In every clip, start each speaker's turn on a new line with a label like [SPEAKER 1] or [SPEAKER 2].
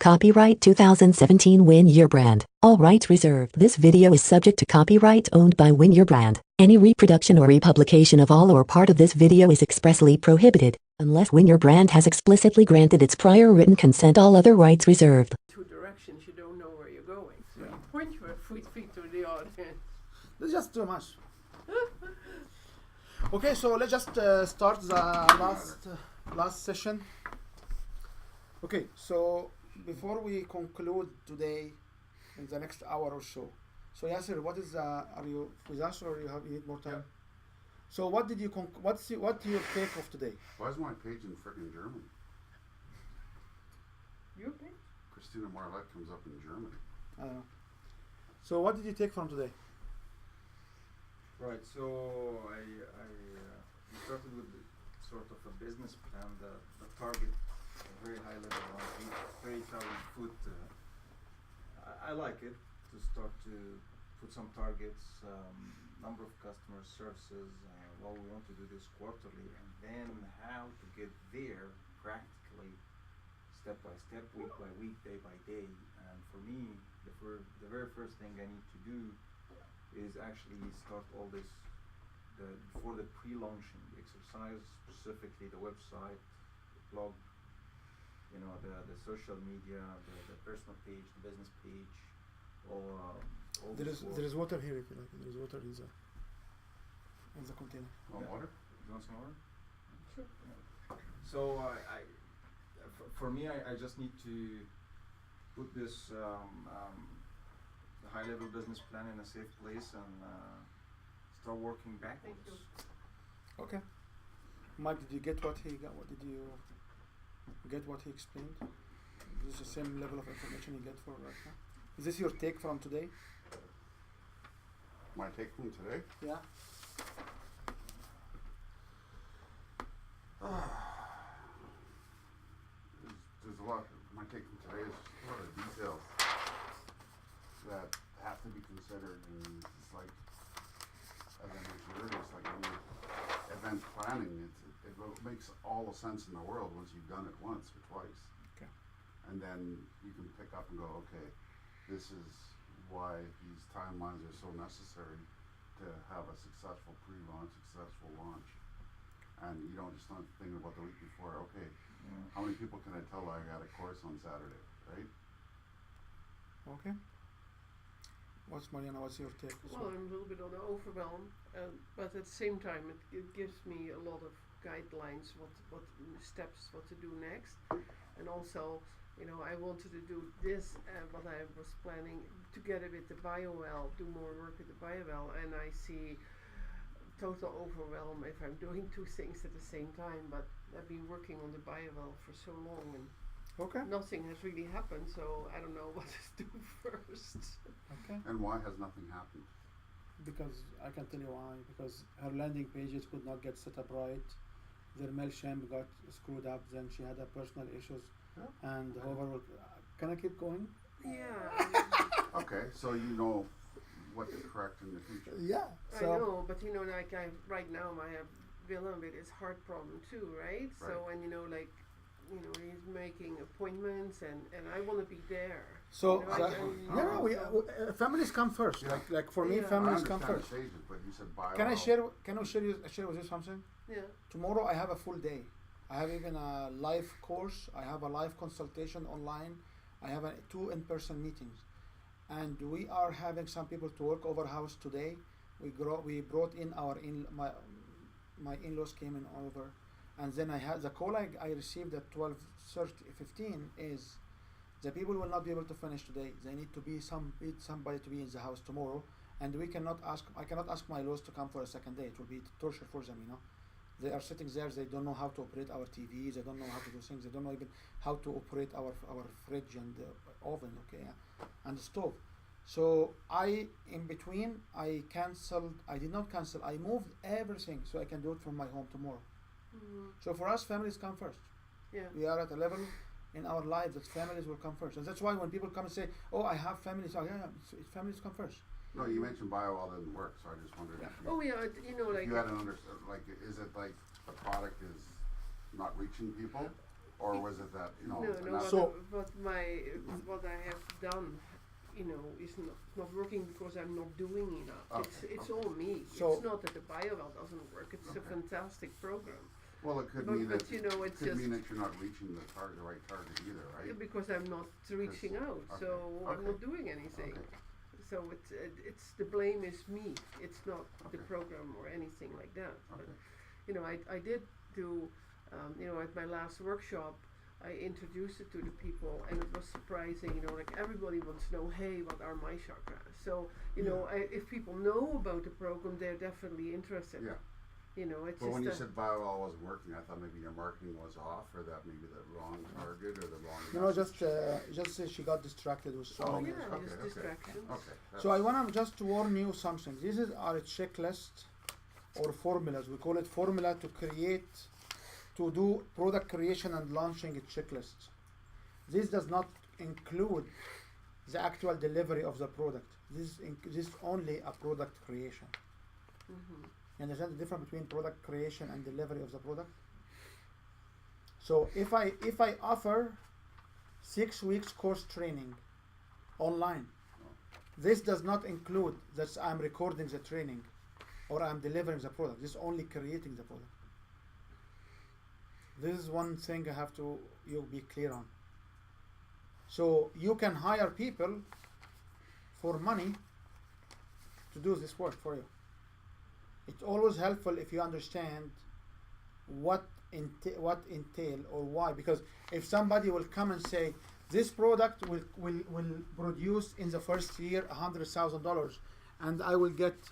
[SPEAKER 1] Copyright 2017 Win Your Brand. All rights reserved. This video is subject to copyright owned by Win Your Brand. Any reproduction or republication of all or part of this video is expressly prohibited, unless Win Your Brand has explicitly granted its prior written consent. All other rights reserved.
[SPEAKER 2] Two directions, you don't know where you're going. So you point your feet to the audience.
[SPEAKER 3] That's just too much. Okay, so let's just start the last session. Okay, so before we conclude today, in the next hour or so, Yasser, what is are you with us or you need more time?
[SPEAKER 4] Yeah.
[SPEAKER 3] So what did you what do you take of today?
[SPEAKER 4] Why is my page in frickin' German?
[SPEAKER 2] Your page?
[SPEAKER 4] Christina Marlette comes up in German.
[SPEAKER 3] I don't know. So what did you take from today?
[SPEAKER 5] Right, so I started with sort of a business plan, the target, a very high level, around 30,000 foot. I like it to start to put some targets, number of customers, services, what we want to do this quarterly, and then how to get there practically, step by step, week by week, day by day. And for me, the very first thing I need to do is actually start all this before the pre-launching the exercise, specifically the website, the blog, you know, the social media, the personal page, the business page, all
[SPEAKER 3] There is water here if you like. There is water in the container.
[SPEAKER 4] Want water?
[SPEAKER 5] You want some water?
[SPEAKER 2] Sure.
[SPEAKER 5] Yeah. So for me, I just need to put this high-level business plan in a safe place and start working backwards.
[SPEAKER 2] Thank you.
[SPEAKER 3] Okay. Mike, did you get what he got? What did you get? What he explained? This is the same level of information you get for right now. Is this your take from today?
[SPEAKER 4] My take from today?
[SPEAKER 3] Yeah.
[SPEAKER 4] There's a lot. My take from today is a lot of details that have to be considered, and it's like, as I mentioned earlier, it's like any event planning. It makes all the sense in the world once you've done it once or twice.
[SPEAKER 3] Okay.
[SPEAKER 4] And then you can pick up and go, okay, this is why these timelines are so necessary to have a successful pre-launch, successful launch. And you don't just start thinking about the week before, okay, how many people can I tell I got a course on Saturday, right?
[SPEAKER 3] Okay. Mariana, what's your take?
[SPEAKER 2] Well, I'm a little bit on the overwhelm, but at the same time, it gives me a lot of guidelines, what steps, what to do next, and also, you know, I wanted to do this, what I was planning together with the BioWell, do more work with the BioWell, and I see total overwhelm if I'm doing two things at the same time. But I've been working on the BioWell for so long, and
[SPEAKER 3] Okay.
[SPEAKER 2] nothing has really happened, so I don't know what to do first.
[SPEAKER 3] Okay.
[SPEAKER 4] And why has nothing happened?
[SPEAKER 3] Because I can tell you why. Because her landing pages could not get set up right. Their MailChimp got screwed up. Then she had personal issues, and however, can I keep going?
[SPEAKER 2] Yeah,
[SPEAKER 4] Okay, so you know what to correct in the future.
[SPEAKER 3] Yeah.
[SPEAKER 2] I know, but you know, like right now I have Willem with his heart problem too, right? So,
[SPEAKER 4] Right.
[SPEAKER 2] and you know, like, you know, he's making appointments, and I want to be there.
[SPEAKER 3] So
[SPEAKER 2] You know,
[SPEAKER 3] families come first.
[SPEAKER 4] Yeah.
[SPEAKER 3] Like for me,
[SPEAKER 2] Yeah.
[SPEAKER 4] I
[SPEAKER 3] families come
[SPEAKER 4] understand
[SPEAKER 3] first.
[SPEAKER 4] the stages, but you said bio.
[SPEAKER 3] Can I share with you something?
[SPEAKER 2] Yeah.
[SPEAKER 3] Tomorrow I have a full day. I have even a live course. I have a live consultation online. I have two in-person meetings, and we are having some people to work over house today. We brought in my in-laws came in over, and then I had the call I received at 12:15 is the people will not be able to finish today. They need to be somebody to be in the house tomorrow, and I cannot ask my laws to come for a second day. It will be torture for them, you know. They are sitting there. They don't know how to operate our TVs. They don't know how to do things. They don't know even how to operate our fridge and oven, okay, and the stove. So in between, I did not cancel. I moved everything so I can do it from my home tomorrow.
[SPEAKER 2] Mm-hmm.
[SPEAKER 3] So for us, families come first.
[SPEAKER 2] Yeah.
[SPEAKER 3] We are at a level in our life that families will come first, and that's why when people come and say, "Oh, I have families," families come first.
[SPEAKER 4] No, you mentioned bio didn't work, so I just wondered if you,
[SPEAKER 2] Oh yeah, you know,
[SPEAKER 4] if
[SPEAKER 2] like
[SPEAKER 4] you had an understand. Like, is it like the product is not reaching people? or was it that, you know?
[SPEAKER 2] No,
[SPEAKER 4] and
[SPEAKER 2] no.
[SPEAKER 4] that's-
[SPEAKER 3] So-
[SPEAKER 2] What I have done, is not working because I'm not doing enough.
[SPEAKER 4] Okay,
[SPEAKER 2] It's
[SPEAKER 4] okay.
[SPEAKER 2] all me.
[SPEAKER 3] So-
[SPEAKER 2] it's not that the BioWell doesn't work. It's a
[SPEAKER 4] Okay.
[SPEAKER 2] fantastic program.
[SPEAKER 4] Well, it could
[SPEAKER 2] But-
[SPEAKER 4] mean
[SPEAKER 2] but,
[SPEAKER 4] that,
[SPEAKER 2] you know, it's
[SPEAKER 4] could
[SPEAKER 2] just-
[SPEAKER 4] mean that you're not reaching the right target either, right?
[SPEAKER 2] Because I'm not reaching out, so I'm
[SPEAKER 4] okay.
[SPEAKER 2] not doing anything.
[SPEAKER 4] Okay.
[SPEAKER 2] So it's the blame is me. It's not the
[SPEAKER 4] Okay.
[SPEAKER 2] program or anything like that. But
[SPEAKER 4] Okay.
[SPEAKER 2] I did do, at my last workshop, I introduced it to the people, and it was surprising. Like everybody wants to know, hey, what are my chakras? So if people know about the program, they're definitely interested.
[SPEAKER 4] Yeah.
[SPEAKER 2] It's
[SPEAKER 4] But when you
[SPEAKER 2] just
[SPEAKER 4] said BioWell wasn't working, I thought maybe your marketing was off, or that maybe the wrong target or the wrong.
[SPEAKER 3] just she got distracted with so
[SPEAKER 2] oh
[SPEAKER 3] many.
[SPEAKER 2] yeah,
[SPEAKER 4] Okay,
[SPEAKER 2] just
[SPEAKER 4] okay.
[SPEAKER 2] distractions.
[SPEAKER 4] Okay.
[SPEAKER 3] So I want to just warn you something. This is our checklist or formulas. We call it formula to do product creation and launching a checklist. This does not include the actual delivery of the product. This is only a product creation.
[SPEAKER 2] Mm-hmm.
[SPEAKER 3] You understand the difference between product creation and delivery of the product? So if I offer 6 weeks course training online, this does not include that I'm recording the training or I'm delivering the product. This is only creating the product. This is one thing you'll be clear on. So you can hire people for money to do this work for you. It's always helpful if you understand what entail or why, because if somebody will come and say this product will produce in the first year $100,000 and I will get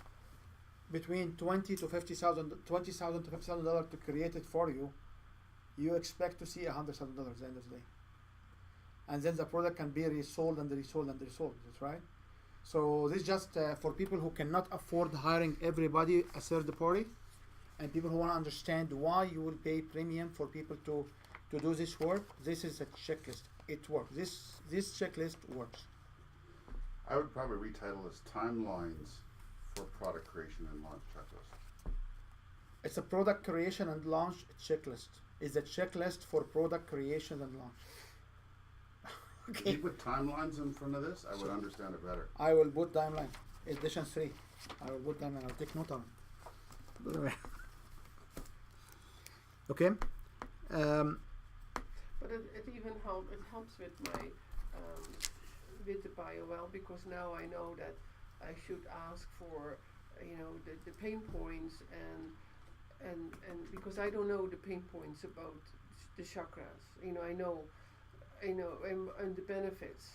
[SPEAKER 3] between $20,000 to $50,000 to create it for you, you expect to see $100,000 at the end of the day, and then the product can be resold and resold and resold. That's right. So this is just for people who cannot afford hiring everybody a third party, and people who want to understand why you will pay premium for people to do this work. This is a checklist. It works. This checklist works.
[SPEAKER 4] I would probably retitle this timelines for product creation and launch checklist.
[SPEAKER 3] It's a product creation and launch checklist. It's a checklist for product creation and launch.
[SPEAKER 4] If you put timelines in front of this, I would understand it better.
[SPEAKER 3] I will put timeline. Edition 3. I will put timeline. I'll take note on it. Okay.
[SPEAKER 2] But it even helps with my with the BioWell, because now I know that I should ask for the pain points and because I don't know the pain points about the chakras. I know and the benefits.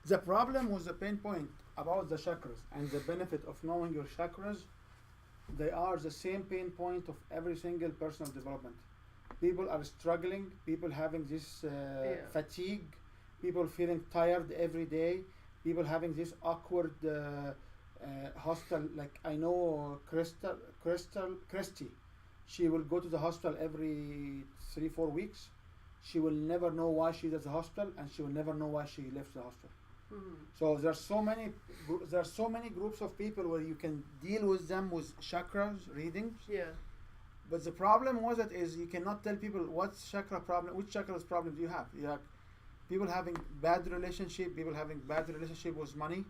[SPEAKER 3] The problem with the pain point about the chakras and the benefit of knowing your chakras, they are the same pain point of every single personal development. People are struggling, people having this fatigue, people feeling tired every day, people having this awkward hospital. Like I know Christy, she will go to the hospital every 3-4 weeks. She will never know why she's at the hospital, and she will never know why she left the hospital.
[SPEAKER 2] Mm-hmm.
[SPEAKER 3] So there are so many groups of people where you can deal with them with chakras readings.
[SPEAKER 2] Yeah.
[SPEAKER 3] But the problem with it is you cannot tell people which chakra's problem do you have. You have people having bad relationship with money.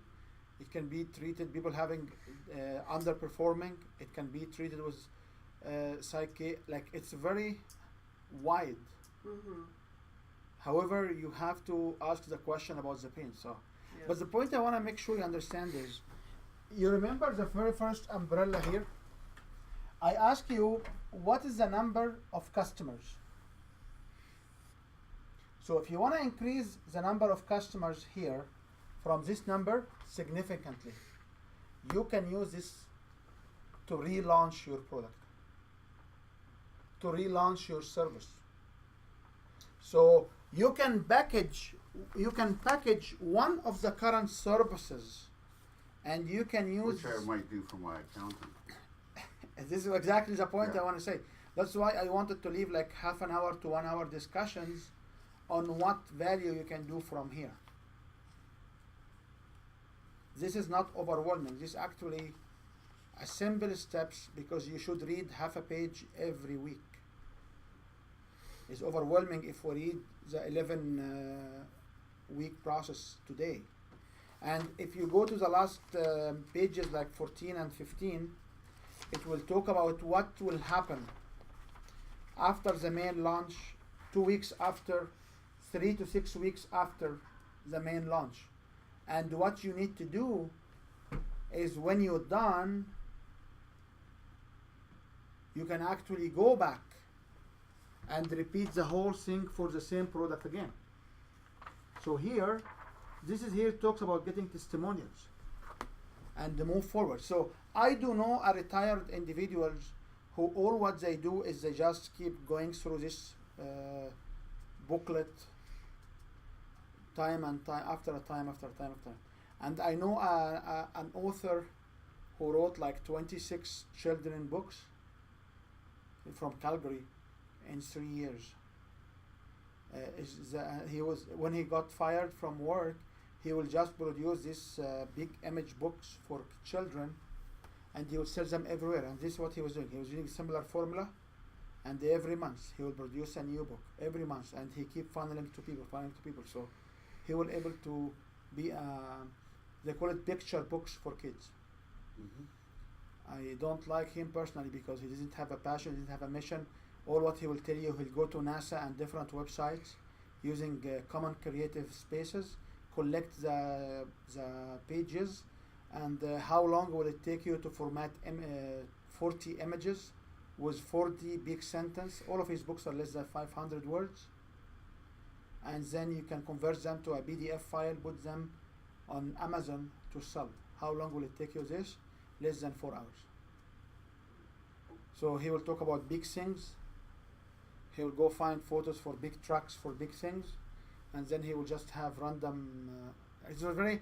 [SPEAKER 3] It can be treated. People having underperforming. It can be treated with psyche. Like it's very wide.
[SPEAKER 2] Mm-hmm.
[SPEAKER 3] However, you have to ask the question about the pain. So,
[SPEAKER 2] Yeah.
[SPEAKER 3] but the point I want to make sure you understand is, you remember the very first umbrella here? I ask you, what is the number of customers? So if you want to increase the number of customers here from this number significantly, you can use this to relaunch your product, to relaunch your service. So you can package one of the current services, and you can use.
[SPEAKER 4] Which I might do for my accountant.
[SPEAKER 3] This is exactly the point
[SPEAKER 4] Yeah.
[SPEAKER 3] I want to say. That's why I wanted to leave like half an hour to 1 hour discussions on what value you can do from here. This is not overwhelming. This is actually a simple steps, because you should read half a page every week. It's overwhelming if we read the 11 week process today. And if you go to the last pages like 14 and 15, it will talk about what will happen after the main launch, 2 weeks after, 3 to 6 weeks after the main launch. And what you need to do is when you're done, you can actually go back and repeat the whole thing for the same product again. So here, here talks about getting testimonials and move forward. So I do know a retired individuals who all what they do is they just keep going through this booklet time and time after time after time after time. And I know an author who wrote like 26 children books from Calgary in 3 years. He was, when he got fired from work, he will just produce this big image books for children, and he would sell them everywhere. And this is what he was doing. He was using a similar formula, and every month he will produce a new book every month, and he keep funneling to people. So he will able to be they call it picture books for kids. I don't like him personally because he doesn't have a passion, he doesn't have a mission. All what he will tell you, he'll go to NASA and different websites using common creative spaces, collect the pages, and how long will it take you to format 40 images with 40 big sentence. All of his books are less than 500 words, and then you can convert them to a PDF file, put them on Amazon to sell. How long will it take you this? Less than 4 hours. So he will talk about big things. He will go find photos for big trucks, for big things, and then he will just have random. It's a very,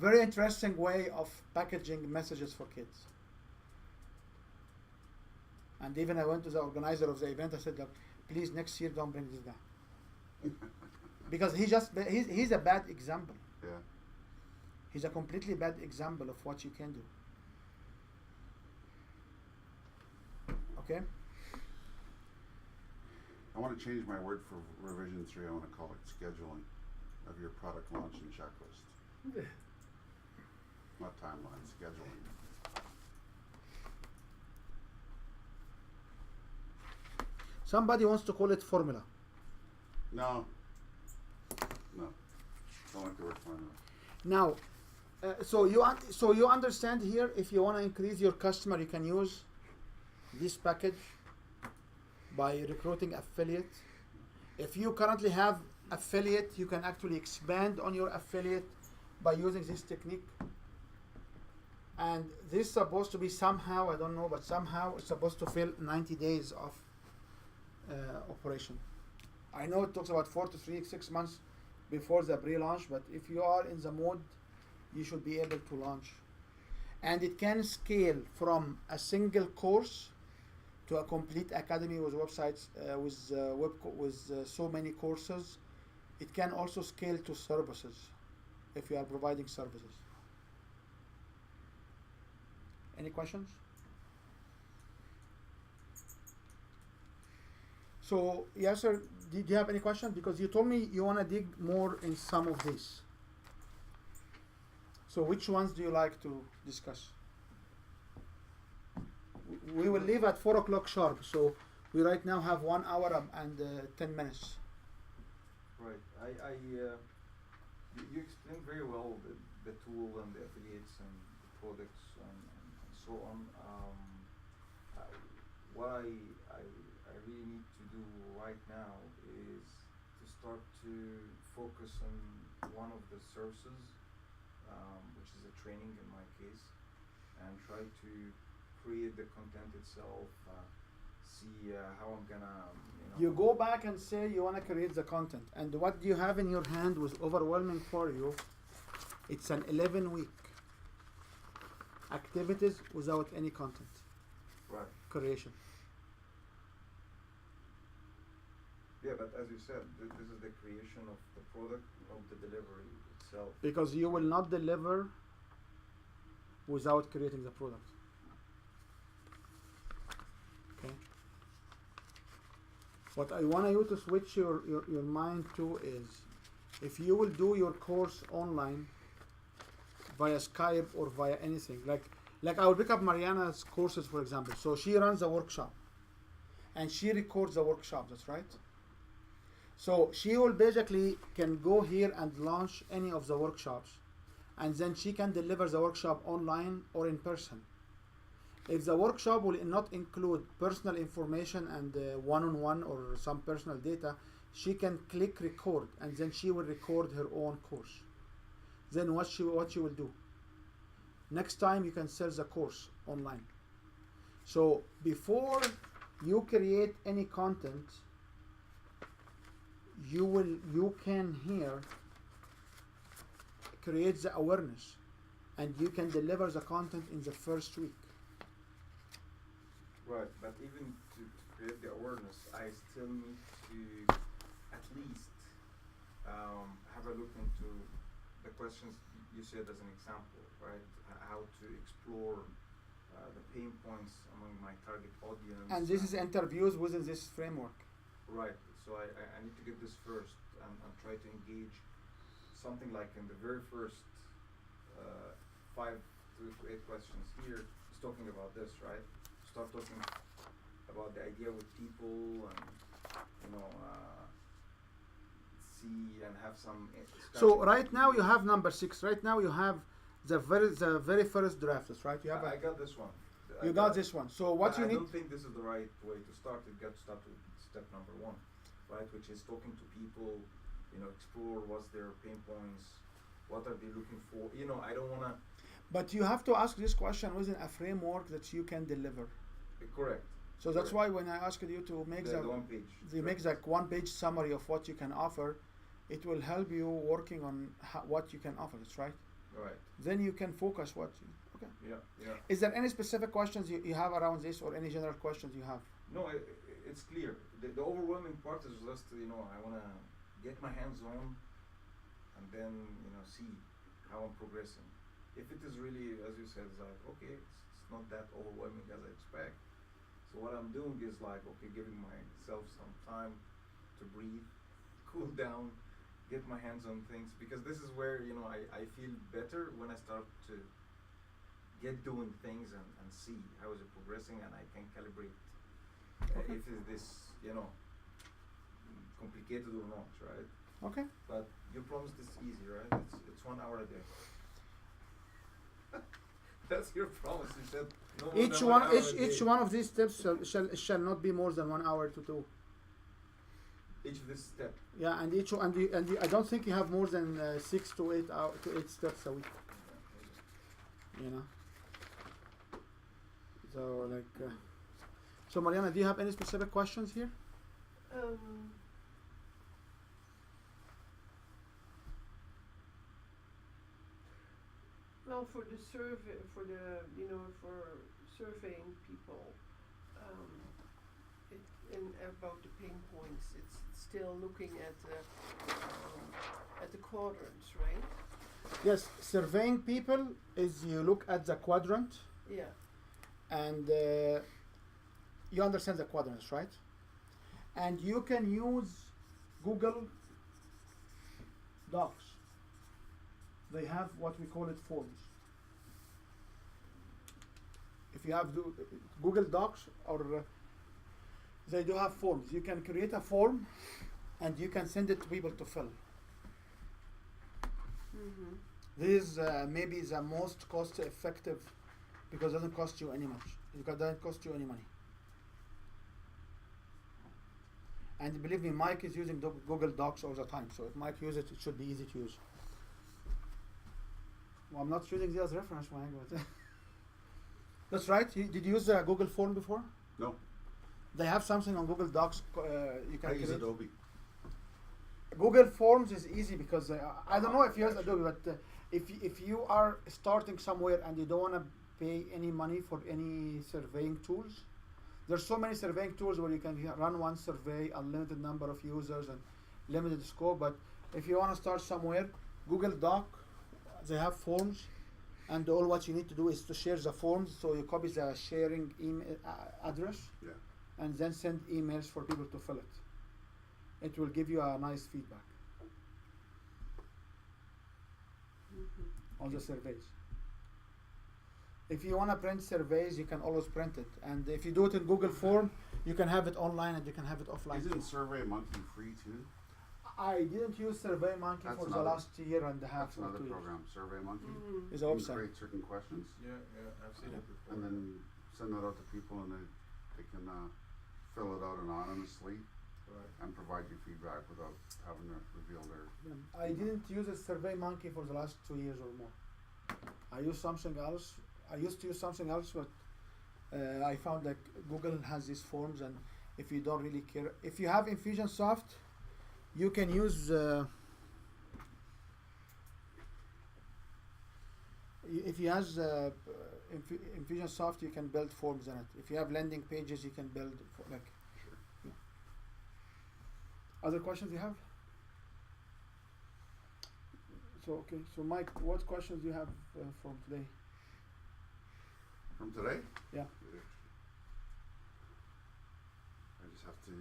[SPEAKER 3] very interesting way of packaging messages for kids. And even I went to the organizer of the event. I said, "Look, please next year don't bring this guy," because he's a bad example.
[SPEAKER 4] Yeah.
[SPEAKER 3] He's a completely bad example of what you can do. Okay.
[SPEAKER 4] I want to change my word for revision 3. I want to call it scheduling of your product launch and checklist. Not timeline, scheduling.
[SPEAKER 3] Somebody wants to call it formula.
[SPEAKER 4] No. Don't like the word formula.
[SPEAKER 3] Now, so you understand here, if you want to increase your customer, you can use this package by recruiting affiliate. If you currently have affiliate, you can actually expand on your affiliate by using this technique. And this is supposed to be somehow, I don't know, but somehow it's supposed to fill 90 days of operation. I know it talks about 4 to 6 months before the pre-launch, but if you are in the mode, you should be able to launch. And it can scale from a single course to a complete academy with websites, with so many courses. It can also scale to services if you are providing services. Any questions? So, Yasser, did you have any questions? Because you told me you want to dig more in some of this. So which ones do you like to discuss? We will leave at 4 o'clock sharp, so we right now have 1 hour and 10 minutes.
[SPEAKER 5] Right. You explained very well the tool and the affiliates and the products and so on. What I really need to do right now is to start to focus on one of the services, which is a training in my case, and try to create the content itself, see how I'm gonna,
[SPEAKER 3] You go back and say you want to create the content, and what you have in your hand was overwhelming for you. It's an 11-week activities without any content.
[SPEAKER 5] Right.
[SPEAKER 3] Creation.
[SPEAKER 5] Yeah, but as you said, this is the creation of the product, of the delivery itself.
[SPEAKER 3] Because you will not deliver without creating the product. Okay. What I want you to switch your mind to is, if you will do your course online via Skype or via anything, like I will pick up Mariana's courses, for example. So she runs a workshop and she records the workshop, that's right. So she will basically can go here and launch any of the workshops, and then she can deliver the workshop online or in person. If the workshop will not include personal information and one-on-one or some personal data, she can click record, and then she will record her own course. Then what she will do? Next time you can sell the course online. So before you create any content, you can here create the awareness, and you can deliver the content in the first week.
[SPEAKER 5] Right, but even to create the awareness, I still need to at least have a look into the questions you said as an example, right? How to explore the pain points among my target audience.
[SPEAKER 3] And this is interviews within this framework.
[SPEAKER 5] Right, so I need to get this first and try to engage something like in the very first 5 to 8 questions here is talking about this, right? Start talking about the idea with people and, see and have some
[SPEAKER 3] So right now you have number 6. Right now you have the very first draft, right? You have
[SPEAKER 5] I got this one.
[SPEAKER 3] You got this one. So what you
[SPEAKER 5] I
[SPEAKER 3] need?
[SPEAKER 5] don't think this is the right way to start. You got to start with step number 1, right? Which is talking to people, explore what's their pain points, what are they looking for. I don't want to.
[SPEAKER 3] But you have to ask this question within a framework that you can deliver.
[SPEAKER 5] Correct.
[SPEAKER 3] So that's why when I asked you to make
[SPEAKER 5] the 1 page,
[SPEAKER 3] make like 1-page summary of what you can offer, it will help you working on what you can offer. That's right.
[SPEAKER 5] Right.
[SPEAKER 3] Then you can focus what. Okay.
[SPEAKER 5] Yeah.
[SPEAKER 3] Is there any specific questions you have around this, or any general questions you have?
[SPEAKER 5] No, it's clear. The overwhelming part is just I want to get my hands on, and then see how I'm progressing. If it is really, as you said, it's like okay, it's not that overwhelming as I expect. So what I'm doing is like, okay, giving myself some time to breathe, cool down, get my hands on things, because this is where I feel better when I start to get doing things and see how is it progressing, and I can calibrate if is this complicated or not, right?
[SPEAKER 3] Okay.
[SPEAKER 5] But you promised it's easy, right? It's 1 hour a day. That's your promise. You said no more
[SPEAKER 3] Each
[SPEAKER 5] than
[SPEAKER 3] one,
[SPEAKER 5] 1 hour a
[SPEAKER 3] each
[SPEAKER 5] day.
[SPEAKER 3] one of these steps shall not be more than 1 hour to do.
[SPEAKER 5] Each of this step.
[SPEAKER 3] Yeah, and each one, and I don't think you have more than 6 to 8 steps a week. So like, so Mariana, do you have any specific questions here?
[SPEAKER 2] Well, for the survey, for surveying people, about the pain points, it's still looking at the quadrants, right?
[SPEAKER 3] Yes, surveying people is you look at the quadrant,
[SPEAKER 2] Yeah.
[SPEAKER 3] and you understand the quadrants, right? And you can use Google Docs. They have what we call it forms. If you have Google Docs, or they do have forms. You can create a form and you can send it to people to fill.
[SPEAKER 2] Mm-hmm.
[SPEAKER 3] This is maybe the most cost effective, because it doesn't cost you any much. It doesn't cost you any money. And believe me, Mike is using Google Docs all the time. So if Mike uses it, it should be easy to use. Well, I'm not using this as reference, Mike. But that's right. Did you use Google Form before?
[SPEAKER 4] No,
[SPEAKER 3] They have something on Google Docs. You can
[SPEAKER 4] I use
[SPEAKER 3] create.
[SPEAKER 4] Adobe.
[SPEAKER 3] Google Forms is easy because I don't know if you use Adobe, but if you are starting somewhere and you don't want to pay any money for any surveying tools, there's so many surveying tools where you can run one survey, unlimited number of users and limited scope. But if you want to start somewhere, Google Doc, they have forms, and all what you need to do is to share the forms. So you copy the sharing email address,
[SPEAKER 4] Yeah.
[SPEAKER 3] and then send emails for people to fill it. it will give you a nice feedback on the surveys. If you want to print surveys, you can always print it, and if you do it in Google Form, you can have it online and you can have it offline.
[SPEAKER 4] Isn't SurveyMonkey free too?
[SPEAKER 3] I didn't use SurveyMonkey
[SPEAKER 4] That's
[SPEAKER 3] for the
[SPEAKER 4] another-
[SPEAKER 3] last year and a half
[SPEAKER 4] That's
[SPEAKER 3] or
[SPEAKER 4] another
[SPEAKER 3] 2 years.
[SPEAKER 4] program, SurveyMonkey.
[SPEAKER 3] It's a
[SPEAKER 4] You
[SPEAKER 3] website.
[SPEAKER 4] create certain questions
[SPEAKER 5] Yeah, I've seen it before.
[SPEAKER 4] and then send that out to people, and they can fill it out anonymously
[SPEAKER 5] Right.
[SPEAKER 4] and provide you feedback without having to reveal their.
[SPEAKER 3] I didn't use a SurveyMonkey for the last 2 years or more. I used something else. I used to use something else, but I found that Google has these forms, and if you don't really care, if you have Infusionsoft, you can use. If you have Infusionsoft, you can build forms in it. If you have landing pages, you can build like.
[SPEAKER 4] Sure.
[SPEAKER 3] Yeah. Other questions you have? So okay, so Mike, what questions do you have from today?
[SPEAKER 4] From today?
[SPEAKER 3] Yeah.
[SPEAKER 4] I just have to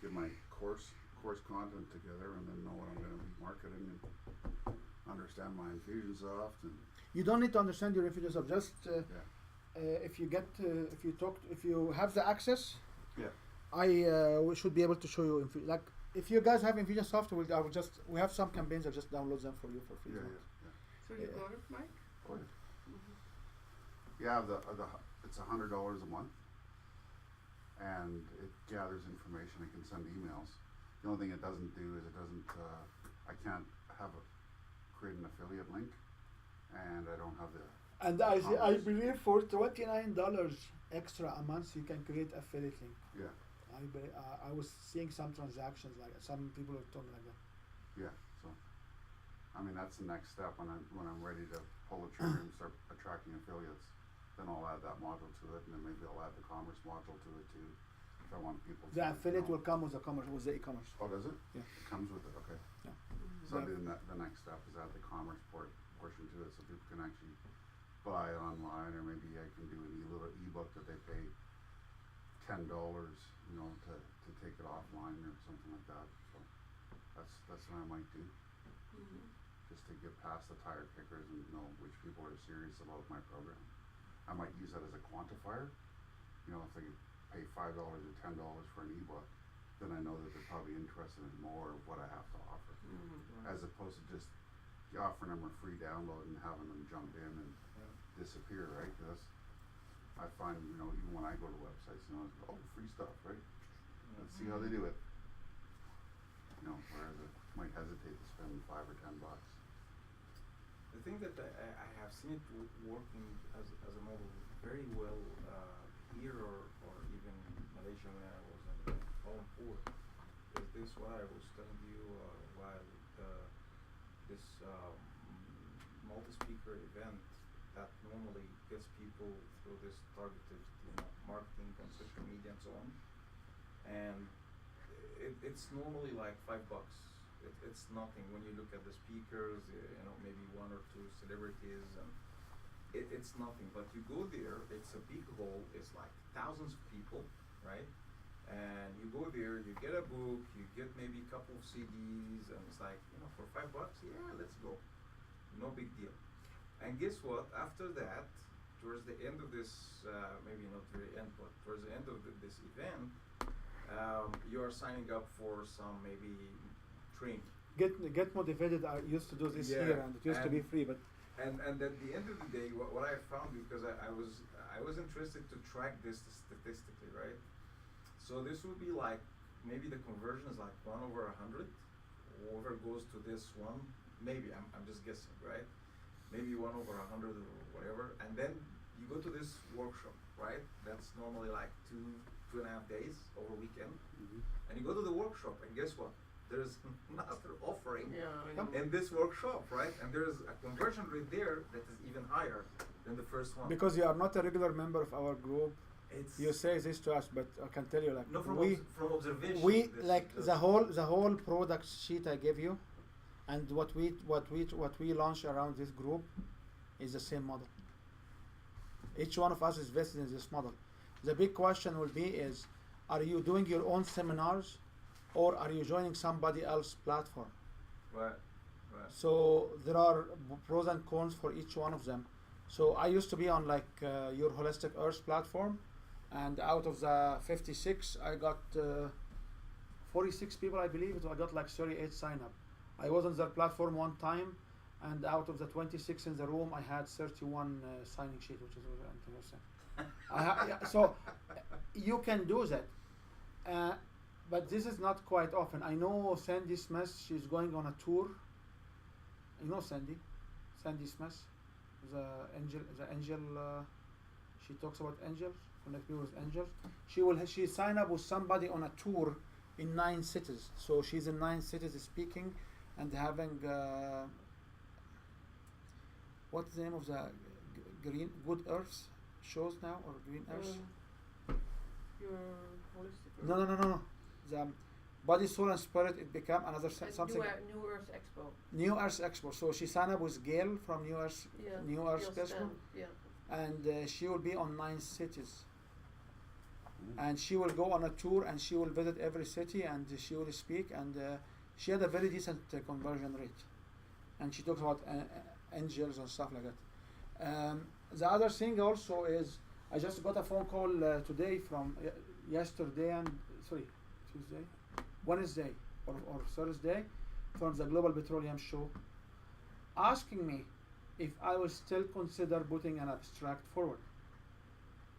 [SPEAKER 4] get my course content together, and then know what I'm going to be marketing, and understand my Infusionsoft, and
[SPEAKER 3] You don't need to understand your Infusionsoft. Just
[SPEAKER 4] yeah.
[SPEAKER 3] if you have the access,
[SPEAKER 4] Yeah.
[SPEAKER 3] we should be able to show you. Like if you guys have Infusionsoft, we have some campaigns. I'll just download them for you for free.
[SPEAKER 4] Yeah,
[SPEAKER 3] if you
[SPEAKER 4] yeah,
[SPEAKER 3] want.
[SPEAKER 4] yeah.
[SPEAKER 2] So you
[SPEAKER 3] Yeah.
[SPEAKER 2] got it, Mike?
[SPEAKER 4] Oh, yeah. Yeah, it's $100 a month, and it gathers information. I can send emails. The only thing it doesn't do is I can't create an affiliate link, and I don't have the.
[SPEAKER 3] And I believe for $29 extra a month, you can create affiliate link.
[SPEAKER 4] Yeah,
[SPEAKER 3] I was seeing some transactions like some people have told me like that.
[SPEAKER 4] yeah. So, I mean, that's the next step when I'm ready to pull the trigger and start attracting affiliates. Then I'll add that module to it, and then maybe I'll add the commerce module to it too. If I want people.
[SPEAKER 3] The
[SPEAKER 4] to,
[SPEAKER 3] affiliate will come with the e-commerce.
[SPEAKER 4] Oh, does it?
[SPEAKER 3] Yeah.
[SPEAKER 4] It comes with it. Okay.
[SPEAKER 3] Yeah.
[SPEAKER 4] So the next step is add the commerce portion to it, so people can actually buy online, or maybe I can do little ebook that they pay $10, to take it offline or something like that. So that's what I might do, just to get past the tire kickers and know which people are serious about my program. I might use that as a quantifier. If they pay $5 or $10 for an ebook, then I know that they're probably interested in more of what I have to offer, as opposed to just offering them a free download and having them jump in and disappear, right? Because I find, even when I go to websites, free stuff, right? Let's see how they do it. Whereas I might hesitate to spend $5 or $10.
[SPEAKER 5] The thing that I have seen it working as a model very well here or even Malaysia when I was in Kuala Lumpur is this what I was telling you while this multi-speaker event that normally gets people through this targeted marketing on social media and so on, and it's normally like $5. It's nothing when you look at the speakers, maybe one or two celebrities, and it's nothing. But you go there, it's a big hall, it's like thousands of people, right? And you go there, you get a book, you get maybe a couple of CDs, and it's like, for $5, yeah, let's go. No big deal. And guess what? After that, towards the end of this, maybe not very end, but towards the end of this event, you are signing up for some maybe training.
[SPEAKER 3] Get motivated. I used to do this here, and it used to be free, but.
[SPEAKER 5] And at the end of the day, what I found, because I was interested to track this statistically, right? So this would be like, maybe the conversion is like 1/100. Whoever goes to this one, maybe I'm just guessing, right? Maybe 1/100 or whatever, and then you go to this workshop, right? That's normally like 2.5 days over weekend, and you go to the workshop, and guess what? There's another offering in this workshop, right? And there's a conversion rate there that is even higher than the first one.
[SPEAKER 3] Because you are not a regular member of our group, you say this to us, but I can tell you, like,
[SPEAKER 5] no, from observation.
[SPEAKER 3] We the whole product sheet I gave you, and what we launch around this group is the same model. Each one of us is vested in this model. The big question will be is, are you doing your own seminars, or are you joining somebody else's platform?
[SPEAKER 5] Right. Right.
[SPEAKER 3] So there are pros and cons for each one of them. So I used to be on like your Holistic Earth platform, and out of the 56, I got 46 people, I believe. So I got like 38 sign up. I was on their platform one time, and out of the 26 in the room, I had 31 signing sheet, which is interesting. So you can do that, but this is not quite often. I know Sandy Smith, she's going on a tour. You know Sandy Smith, the angel. She talks about angels, connect people with angels. She signed up with somebody on a tour in 9 cities. So she's in 9 cities speaking and having what's the name of the green Good Earth shows now, or Green Earth?
[SPEAKER 2] Your holistic.
[SPEAKER 3] No. The Body, Soul, and Spirit. It became another something.
[SPEAKER 2] New Earth Expo.
[SPEAKER 3] New Earth Expo. So she signed up with Gail from New Earth Expo, and she will be on 9 cities. And she will go on a tour, and she will visit every city, and she will speak, and she had a very decent conversion rate. And she talks about angels and stuff like that. The other thing also is, I just got a phone call today from yesterday and Tuesday, Wednesday or Thursday, from the Global Petroleum Show, asking me if I will still consider putting an abstract forward.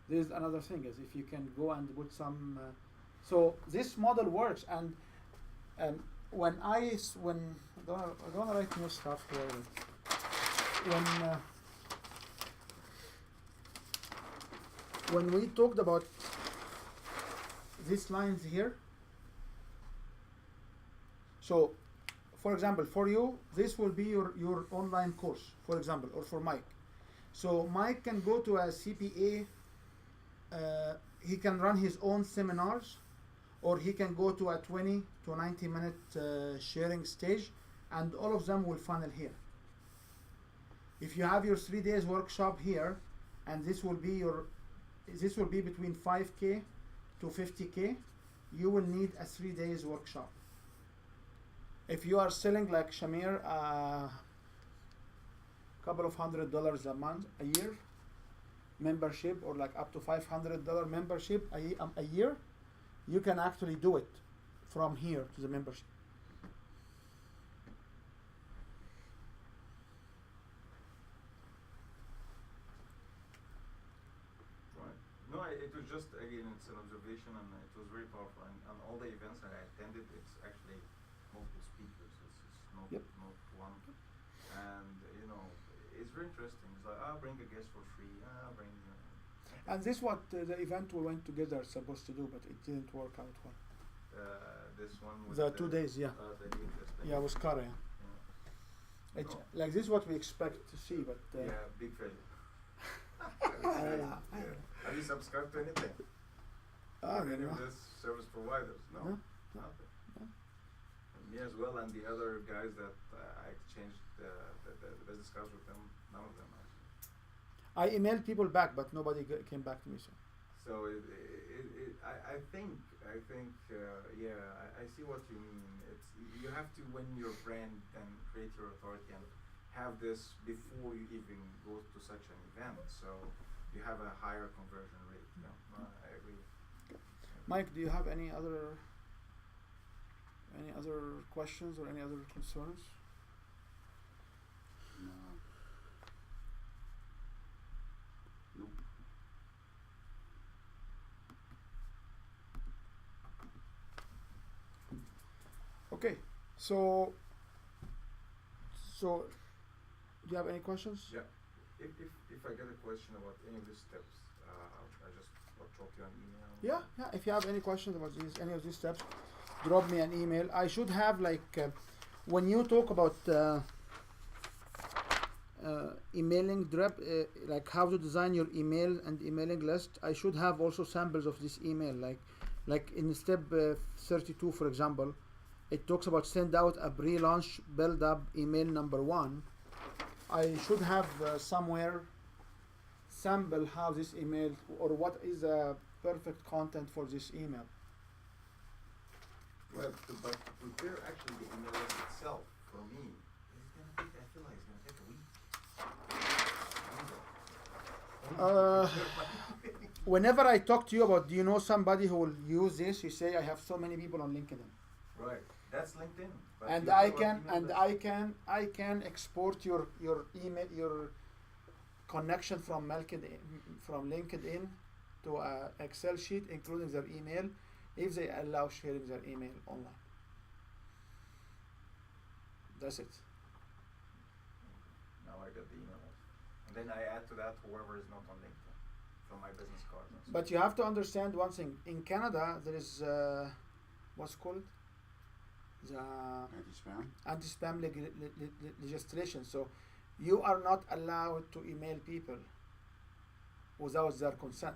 [SPEAKER 3] This is another thing, is if you can go and put some. So this model works, and when I don't wanna write new stuff here. When we talked about these lines here, so for example, for you, this will be your online course, for example, or for Mike. So Mike can go to a CPA, he can run his own seminars, or he can go to a 20 to 90 minute sharing stage, and all of them will funnel here. If you have your 3 days workshop here, and this will be between 5K to 50K, you will need a 3 days workshop. If you are selling like Shamir, couple of $100 a month, a year membership, or like up to $500 membership a year, you can actually do it from here to the membership.
[SPEAKER 5] No, it was just, again, it's an observation, and it was very powerful. And all the events that I attended, it's actually multiple speakers. It's not,
[SPEAKER 3] Yep.
[SPEAKER 5] not one. And, it's very interesting. It's like, bring a guest for free. Bring.
[SPEAKER 3] And this what the event we went together supposed to do, but it didn't work out well.
[SPEAKER 5] This one with
[SPEAKER 3] The 2 days, yeah.
[SPEAKER 5] The interesting.
[SPEAKER 3] Yeah, with Kara.
[SPEAKER 5] Yeah.
[SPEAKER 3] It's like this is what we expect to see, but
[SPEAKER 5] Big failure.
[SPEAKER 3] yeah.
[SPEAKER 5] Have you subscribed to anything? Any of these service providers? No.
[SPEAKER 3] No.
[SPEAKER 5] Nothing.
[SPEAKER 3] No.
[SPEAKER 5] Me as well, and the other guys that I exchanged the business cards with them, none of them actually.
[SPEAKER 3] I emailed people back, but nobody came back to me.
[SPEAKER 5] So I think I see what you mean. It's, you have to win your brand and create your authority and have this before you even go to such an event. So you have a higher conversion rate. Yeah, I agree.
[SPEAKER 3] Mike, do you have any other questions or any other concerns?
[SPEAKER 4] No. Nope.
[SPEAKER 3] Okay, so do you have any questions?
[SPEAKER 5] Yeah. If I get a question about any of these steps, I just drop you an email.
[SPEAKER 3] Yeah. If you have any questions about any of these steps, drop me an email. I should have when you talk about emailing like how to design your email and emailing list, I should have also samples of this email. Like in step 32, for example, it talks about send out a pre-launch build-up email number 1. I should have somewhere sample how this email, or what is perfect content for this email.
[SPEAKER 5] Well, but to prepare actually the email list itself for me, it's gonna take. I feel like it's gonna take a week.
[SPEAKER 3] Whenever I talk to you about, do you know somebody who will use this? You say, I have so many people on LinkedIn.
[SPEAKER 5] Right. That's LinkedIn. But
[SPEAKER 3] And
[SPEAKER 5] you
[SPEAKER 3] I
[SPEAKER 5] know
[SPEAKER 3] can
[SPEAKER 5] what email
[SPEAKER 3] I can export your email, your connection from LinkedIn to a Excel sheet including their email, if they allow sharing their email online. That's it.
[SPEAKER 5] Now I got the email. And then I add to that whoever is not on LinkedIn from my business card. And stuff.
[SPEAKER 3] But you have to understand one thing. In Canada, there is what's called the
[SPEAKER 4] Anti-spam?
[SPEAKER 3] anti-spam legislation. So you are not allowed to email people without their consent.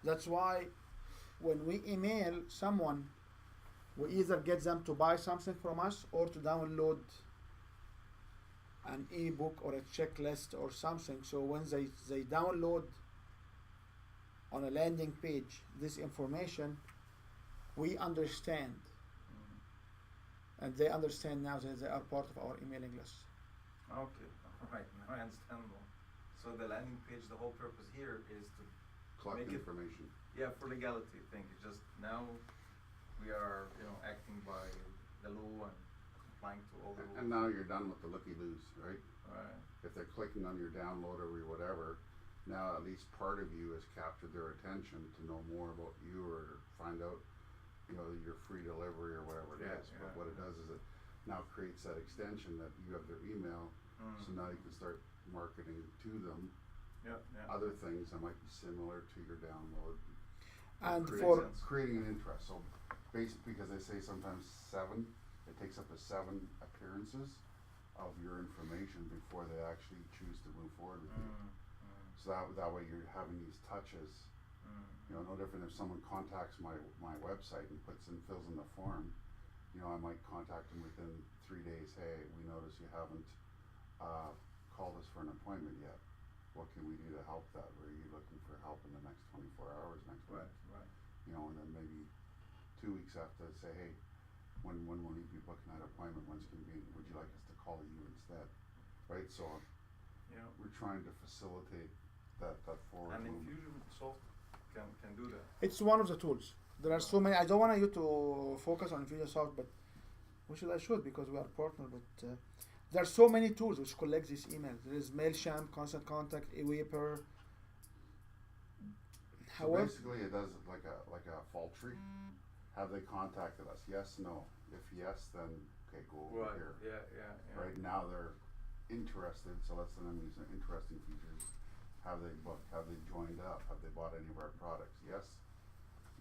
[SPEAKER 3] That's why when we email someone, we either get them to buy something from us or to download an ebook or a checklist or something. So when they download on a landing page this information, we understand, and they understand now that they are part of our emailing list.
[SPEAKER 5] Okay. Right. Now I understand more. So the landing page, the whole purpose here is to
[SPEAKER 4] Collect
[SPEAKER 5] make it,
[SPEAKER 4] information.
[SPEAKER 5] yeah, for legality. Thank you. Just now we are, acting by the law and complying to all the rules.
[SPEAKER 4] And now you're done with the looky-loos, right?
[SPEAKER 5] Right.
[SPEAKER 4] If they're clicking on your download or whatever, now at least part of you has captured their attention to know more about you or find out, your free delivery or whatever it is. But what it does is it now creates that extension that you have their email, so now you can start marketing to them
[SPEAKER 5] Yeah.
[SPEAKER 4] other things that might be similar to your download.
[SPEAKER 3] And
[SPEAKER 4] Creating an interest. So basically, because they say sometimes it takes up to 7 appearances of your information before they actually choose to move forward with you. So that way you're having these touches. No different if someone contacts my website and fills in the form. I might contact them within 3 days. Hey, we notice you haven't called us for an appointment yet. What can we do to help that? Were you looking for help in the next 24 hours next week?
[SPEAKER 5] Right.
[SPEAKER 4] And then maybe 2 weeks after, say, hey, when will you be booking that appointment? When's convenient? Would you like us to call you instead? Right. So we're trying to facilitate that forward
[SPEAKER 5] And
[SPEAKER 4] movement.
[SPEAKER 5] Infusionsoft can do that.
[SPEAKER 3] it's one of the tools. There are so many. I don't want you to focus on Infusionsoft, but I should because we are partner. But there are so many tools which collect these emails. There is Mailchimp, Constant Contact, eWeeper.
[SPEAKER 4] So basically, it does like a fault tree. Have they contacted us? Yes, no. If yes, then okay, go over here.
[SPEAKER 5] Yeah.
[SPEAKER 4] Right now they're interested, so let's send them these interesting features. Have they booked? Have they joined up? Have they bought any of our products? Yes.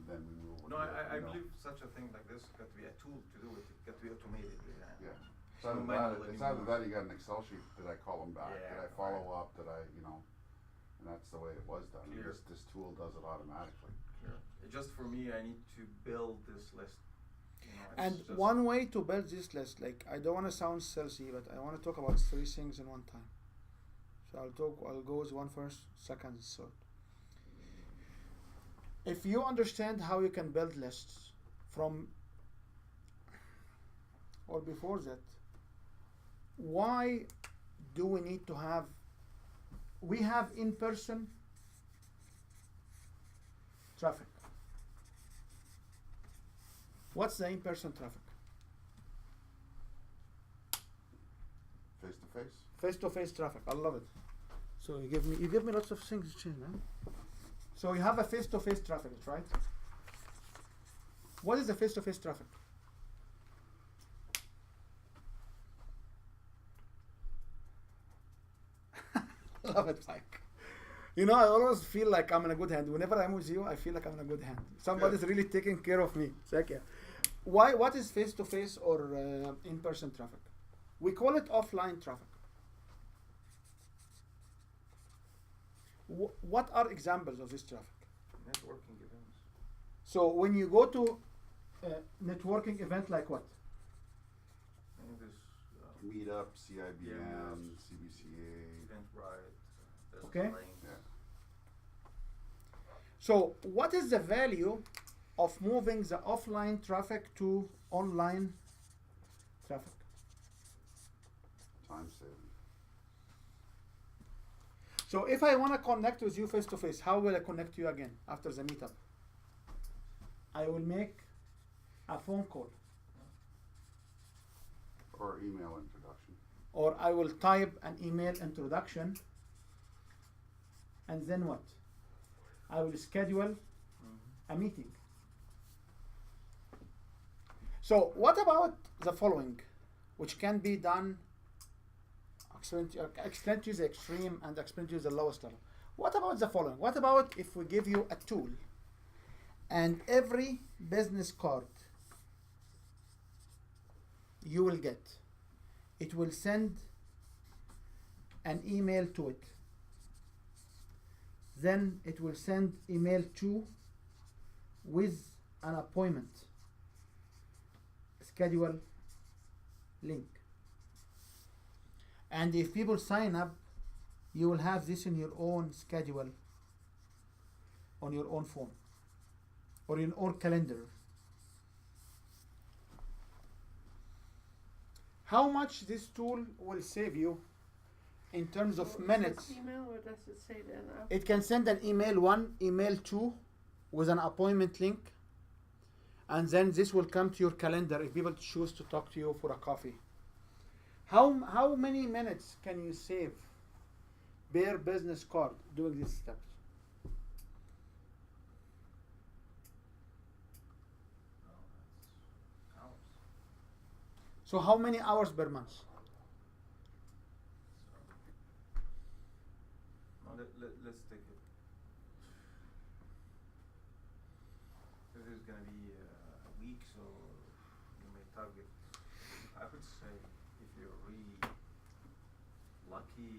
[SPEAKER 4] Then we move.
[SPEAKER 5] No, I believe such a thing like this got to be a tool to do it. It got to be automated.
[SPEAKER 4] Yeah.
[SPEAKER 5] It's
[SPEAKER 4] So
[SPEAKER 5] no manual
[SPEAKER 4] it's either
[SPEAKER 5] anymore.
[SPEAKER 4] that or you got an Excel sheet. Did I call them back?
[SPEAKER 5] Yeah,
[SPEAKER 4] Did I follow up? Did I, and that's the way it was done.
[SPEAKER 5] Clear.
[SPEAKER 4] This tool does it automatically.
[SPEAKER 5] Clear. Just for me, I need to build this list.
[SPEAKER 3] And one way to build this list, like I don't want to sound salesy, but I want to talk about 3 things in one time. So I'll go with one first, second, third. If you understand how you can build lists from, or before that, why do we need to have, we have in-person traffic. What's the in-person traffic?
[SPEAKER 4] Face to face.
[SPEAKER 3] Face-to-face traffic. I love it. So you give me lots of things to change, man. So you have a face-to-face traffic, right? What is the face-to-face traffic? Love it, Mike. I always feel like I'm in a good hand. Whenever I'm with you, I feel like I'm in a good hand. Somebody's really taking care of me. Thank you. What is face-to-face or in-person traffic? We call it offline traffic. What are examples of this traffic?
[SPEAKER 5] Networking events.
[SPEAKER 3] So when you go to a networking event like what?
[SPEAKER 4] Meetup, CIBM,
[SPEAKER 5] Yeah.
[SPEAKER 4] CBCA.
[SPEAKER 5] Eventbrite.
[SPEAKER 3] Okay.
[SPEAKER 4] Yeah.
[SPEAKER 3] So what is the value of moving the offline traffic to online traffic?
[SPEAKER 4] Time saving.
[SPEAKER 3] So if I want to connect with you face to face, how will I connect you again after the meetup? I will make a phone call,
[SPEAKER 4] Or email introduction.
[SPEAKER 3] or I will type an email introduction, and then what? I will schedule a meeting. So what about the following, which can be done? Explain to you the extreme and explain to you the lowest level. What about the following? What about if we give you a tool and every business card you will get, it will send an email to it. Then it will send email 2 with an appointment schedule link. And if people sign up, you will have this in your own schedule on your own phone or in your own calendar. How much this tool will save you in terms of minutes?
[SPEAKER 2] Email, or does it say then?
[SPEAKER 3] It can send an email 1, email 2 with an appointment link, and then this will come to your calendar if people choose to talk to you for a coffee. How many minutes can you save per business card doing these steps?
[SPEAKER 5] Hours.
[SPEAKER 3] So how many hours per month?
[SPEAKER 5] No, let's take it. If it's gonna be a week, so you may target. I would say if you're really lucky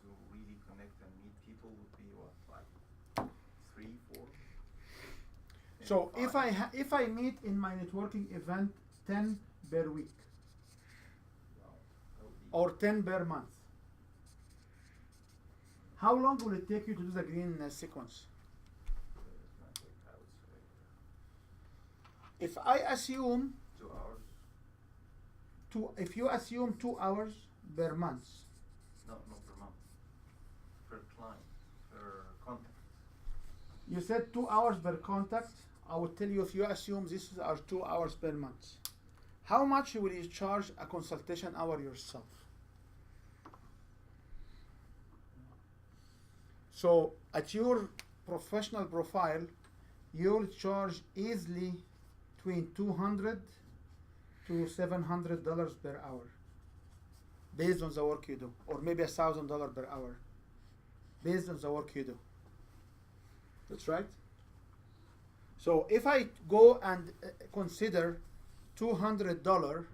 [SPEAKER 5] to really connect and meet people, would be what, like 3, 4.
[SPEAKER 3] So
[SPEAKER 5] maybe
[SPEAKER 3] if I meet in my networking event 10 per week
[SPEAKER 5] Wow, that would be
[SPEAKER 3] or 10 per month, how long will it take you to do the green sequence?
[SPEAKER 5] it's gonna take, I would say,
[SPEAKER 3] If I assume
[SPEAKER 5] 2 hours.
[SPEAKER 3] if you assume 2 hours per month,
[SPEAKER 5] No, per month. Per client, per contact.
[SPEAKER 3] you said 2 hours per contact. I would tell you if you assume this are 2 hours per month, how much will you charge a consultation hour yourself? So at your professional profile, you'll charge easily between $200 to $700 per hour, based on the work you do, or maybe $1,000 per hour, based on the work you do. That's right. So if I go and consider $200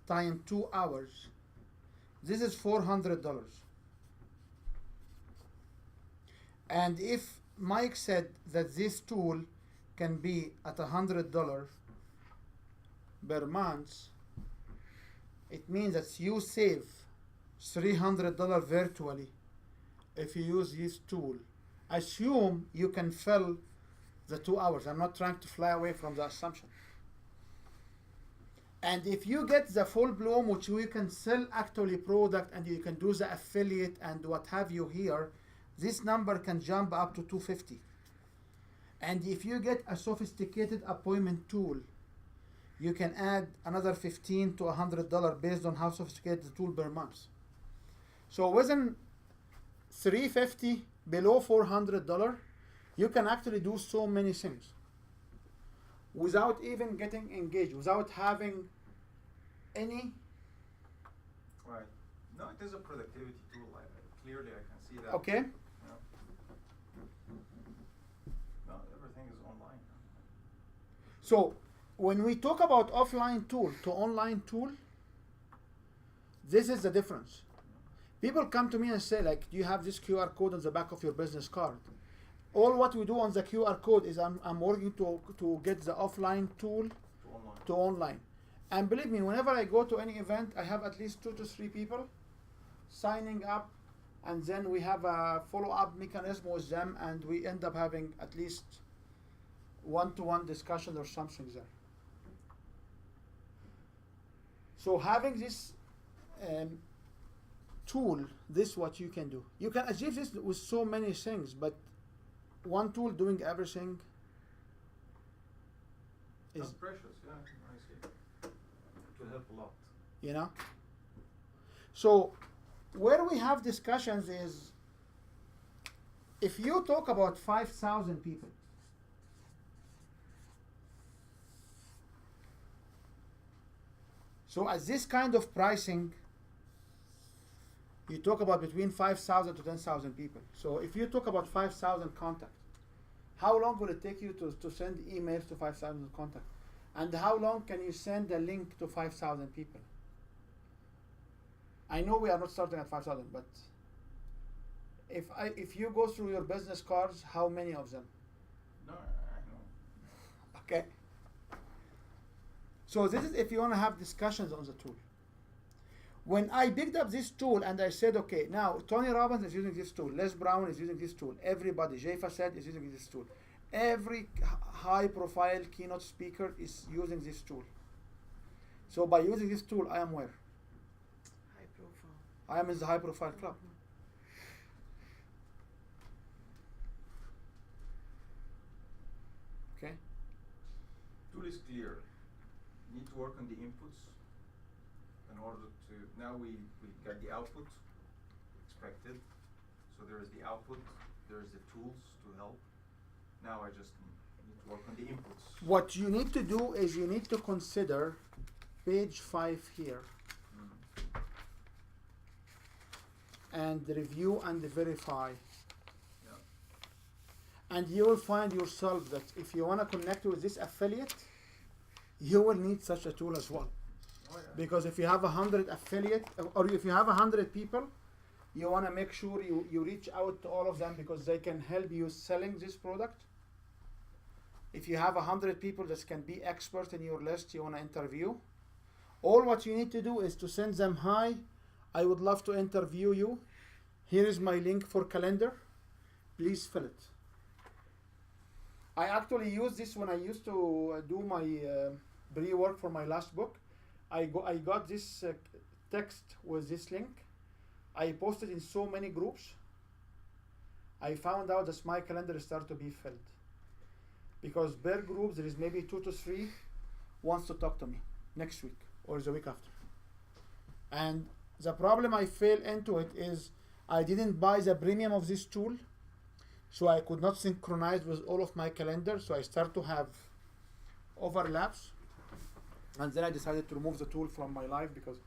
[SPEAKER 3] times 2 hours, this is $400. And if Mike said that this tool can be at $100 per month, it means that you save $300 virtually if you use this tool. Assume you can fill the 2 hours. I'm not trying to fly away from the assumption. And if you get the full bloom, which you can sell actually product and you can do the affiliate and what have you here, this number can jump up to $250. And if you get a sophisticated appointment tool, you can add another $15 to $100 based on how sophisticated the tool per month. So within $350, below $400, you can actually do so many things without even getting engaged, without having any.
[SPEAKER 5] Right. No, it is a productivity tool. Clearly, I can see that.
[SPEAKER 3] Okay.
[SPEAKER 5] Yeah. No, everything is online.
[SPEAKER 3] So when we talk about offline tool to online tool, this is the difference. People come to me and say, like, do you have this QR code on the back of your business card? All what we do on the QR code is I'm working to get the offline tool to online. And believe me, whenever I go to any event, I have at least 2 to 3 people signing up and then we have a follow-up mechanism with them, and we end up having at least one-to-one discussion or something there. So having this tool, this what you can do. You can achieve this with so many things, but one tool doing everything
[SPEAKER 5] That's
[SPEAKER 3] is,
[SPEAKER 5] precious, yeah, I see. It will help a lot.
[SPEAKER 3] you know. So where we have discussions is, if you talk about 5,000 people, so at this kind of pricing, you talk about between 5,000 to 10,000 people. So if you talk about 5,000 contacts, how long will it take you to send emails to 5,000 contacts? And how long can you send a link to 5,000 people? I know we are not starting at 5,000, but if you go through your business cards, how many of them?
[SPEAKER 5] No, I know.
[SPEAKER 3] Okay. So this is if you want to have discussions on the tool. When I picked up this tool and I said, okay, now Tony Robbins is using this tool, Les Brown is using this tool, everybody, Jay Facet is using this tool, every high-profile keynote speaker is using this tool. So by using this tool, I am where?
[SPEAKER 2] High profile.
[SPEAKER 3] I am in the high-profile club. Okay.
[SPEAKER 5] Tool is clear. You need to work on the inputs in order to, now we got the output expected. So there is the output, there is the tools to help. Now I just need to work on the inputs.
[SPEAKER 3] What you need to do is you need to consider page 5 here and review and verify.
[SPEAKER 5] Yeah.
[SPEAKER 3] And you will find yourself that if you want to connect with this affiliate, you will need such a tool as well.
[SPEAKER 5] Oh, yeah.
[SPEAKER 3] Because if you have 100 affiliate, or if you have 100 people, you want to make sure you reach out to all of them because they can help you selling this product. If you have 100 people that can be expert in your list, you want to interview. All what you need to do is to send them, hi, I would love to interview you. Here is my link for calendar. Please fill it. I actually used this when I used to do my pre-work for my last book. I got this text with this link. I posted in so many groups. I found out that my calendar started to be filled. Because per group there is maybe 2 to 3 wants to talk to me next week or the week after. And the problem I fell into it is I didn't buy the premium of this tool, so I could not synchronize with all of my calendar, so I start to have overlaps. And then I decided to remove the tool from my life because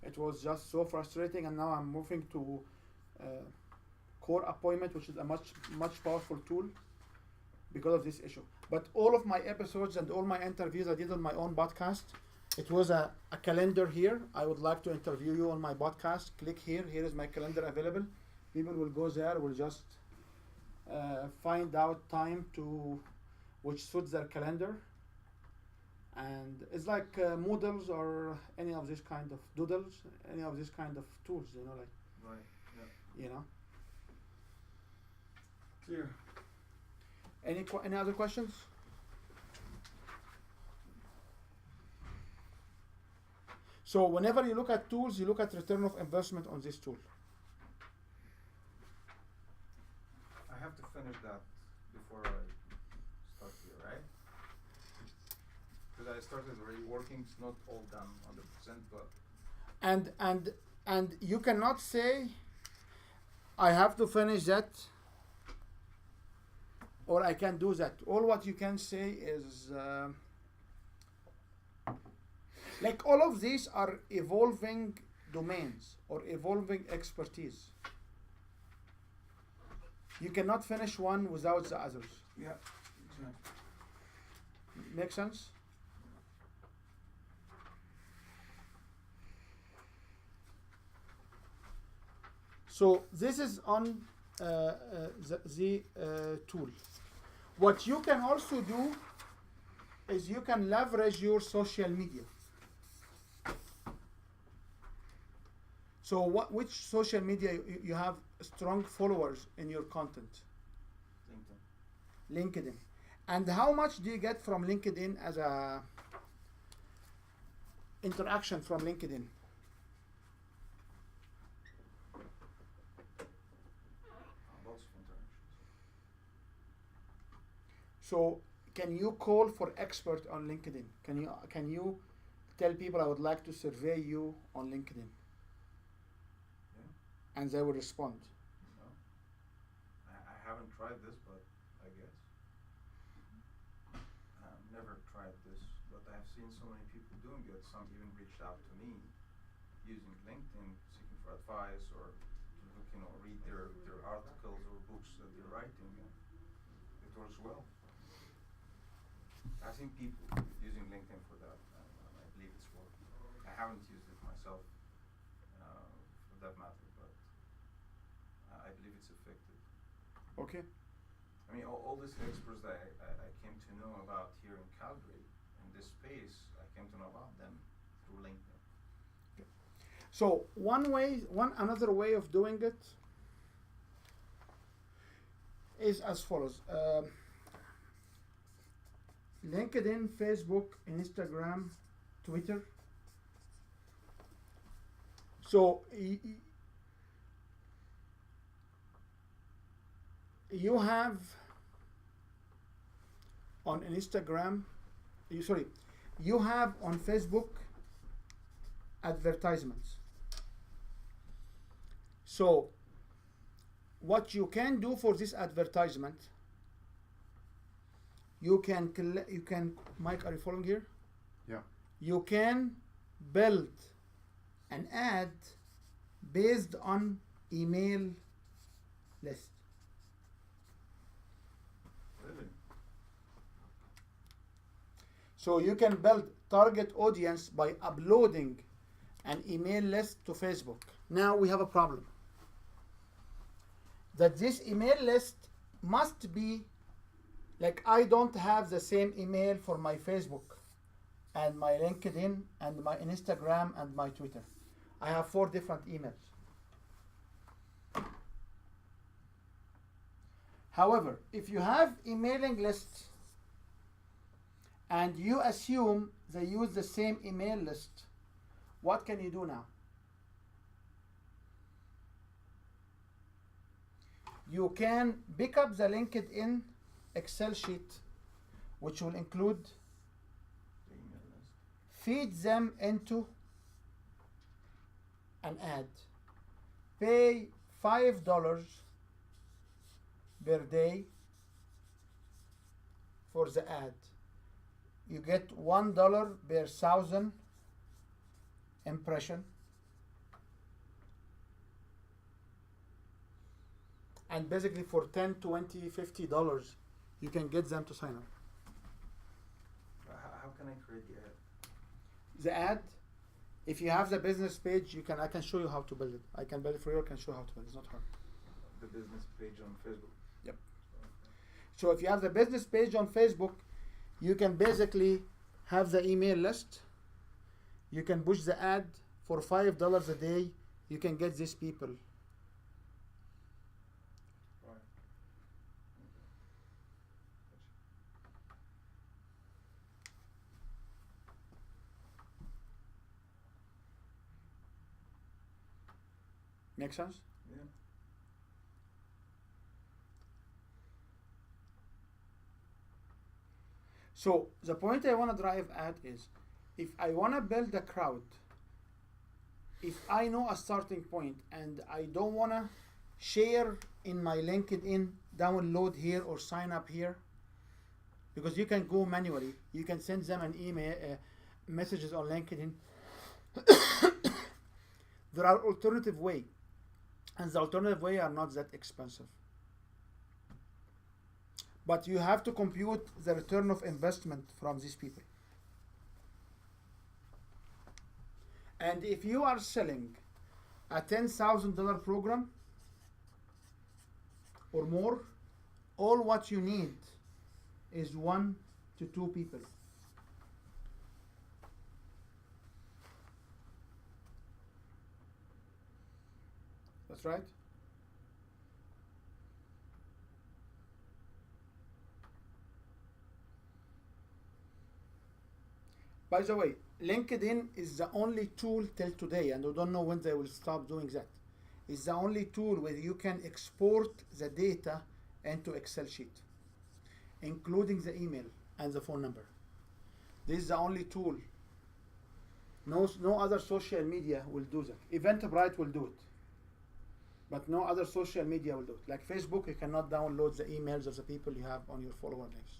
[SPEAKER 3] it was just so frustrating, and now I'm moving to Core Appointment, which is a much powerful tool because of this issue. But all of my episodes and all my interviews I did on my own podcast, it was a calendar here. I would like to interview you on my podcast. Click here. Here is my calendar available. People will go there, will just find out time which suits their calendar. And it's like Moodles or any of this kind of doodles, any of this kind of tools, like,
[SPEAKER 5] Right, yeah. Clear.
[SPEAKER 3] Any other questions? So whenever you look at tools, you look at return of investment on this tool.
[SPEAKER 5] I have to finish that before I start here, right? Because I started already working, it's not all done 100%, but
[SPEAKER 3] And you cannot say, I have to finish that, or I can do that. All what you can say is, like all of these are evolving domains or evolving expertise. You cannot finish one without the others.
[SPEAKER 5] yeah.
[SPEAKER 3] Make sense? So this is on the tool. What you can also do is you can leverage your social media. So which social media you have? strong followers in your content?
[SPEAKER 5] LinkedIn.
[SPEAKER 3] LinkedIn. And how much do you get from LinkedIn as a interaction from LinkedIn?
[SPEAKER 5] Lots of interactions.
[SPEAKER 3] So can you call for expert on LinkedIn? Can you tell people I would like to survey you on LinkedIn?
[SPEAKER 5] Yeah.
[SPEAKER 3] And they will respond.
[SPEAKER 5] No. I haven't tried this, but I guess. Never tried this, but I've seen so many people doing it. Some even reached out to me using LinkedIn, seeking for advice or to look, read their articles or books that they're writing. And it works well. I've seen people using LinkedIn for that, and I believe it's working. I haven't used it myself for that matter, but I believe it's effective.
[SPEAKER 3] Okay.
[SPEAKER 5] I mean, all these experts that I came to know about here in Calgary, in this space, I came to know about them through LinkedIn.
[SPEAKER 3] So another way of doing it is as follows. LinkedIn, Facebook, Instagram, Twitter. So you have on Instagram, you have on Facebook advertisements. So what you can do for this advertisement, you can Mike, are you following here?
[SPEAKER 4] Yeah.
[SPEAKER 3] You can build an ad based on email list.
[SPEAKER 5] Really?
[SPEAKER 3] So you can build target audience by uploading an email list to Facebook. Now we have a problem. That this email list must be, like, I don't have the same email for my Facebook and my LinkedIn and my Instagram and my Twitter. I have 4 different emails. However, if you have emailing lists and you assume they use the same email list, what can you do now? You can pick up the LinkedIn Excel sheet, which will include,
[SPEAKER 5] The email list.
[SPEAKER 3] feed them into an ad, pay $5 per day for the ad. You get $1 per 1,000 impression, and basically for $10, $20, $50 you can get them to sign up.
[SPEAKER 5] How can I create the ad?
[SPEAKER 3] The ad, if you have the business page, I can show you how to build it. I can build it for you. I can show you how to build it. It's not hard.
[SPEAKER 5] The business page on Facebook.
[SPEAKER 3] Yep. So if you have the business page on Facebook, you can basically have the email list. You can push the ad for $5 a day. You can get these people.
[SPEAKER 5] Right. Okay.
[SPEAKER 3] Make sense?
[SPEAKER 5] Yeah.
[SPEAKER 3] So the point I want to drive at is, if I want to build a crowd, if I know a starting point and I don't want to share in my LinkedIn, download here or sign up here, because you can go manually. You can send them an email, messages on LinkedIn. There are alternative way, and the alternative way are not that expensive. But you have to compute the return of investment from these people. And if you are selling a $10,000 program or more, all what you need is 1 to 2 people. That's right. By the way, LinkedIn is the only tool till today, and we don't know when they will stop doing that. It's the only tool where you can export the data into Excel sheet, including the email and the phone number. This is the only tool. No other social media will do that. Eventbrite will do it, but no other social media will do it. Like Facebook, you cannot download the emails of the people you have on your follower list.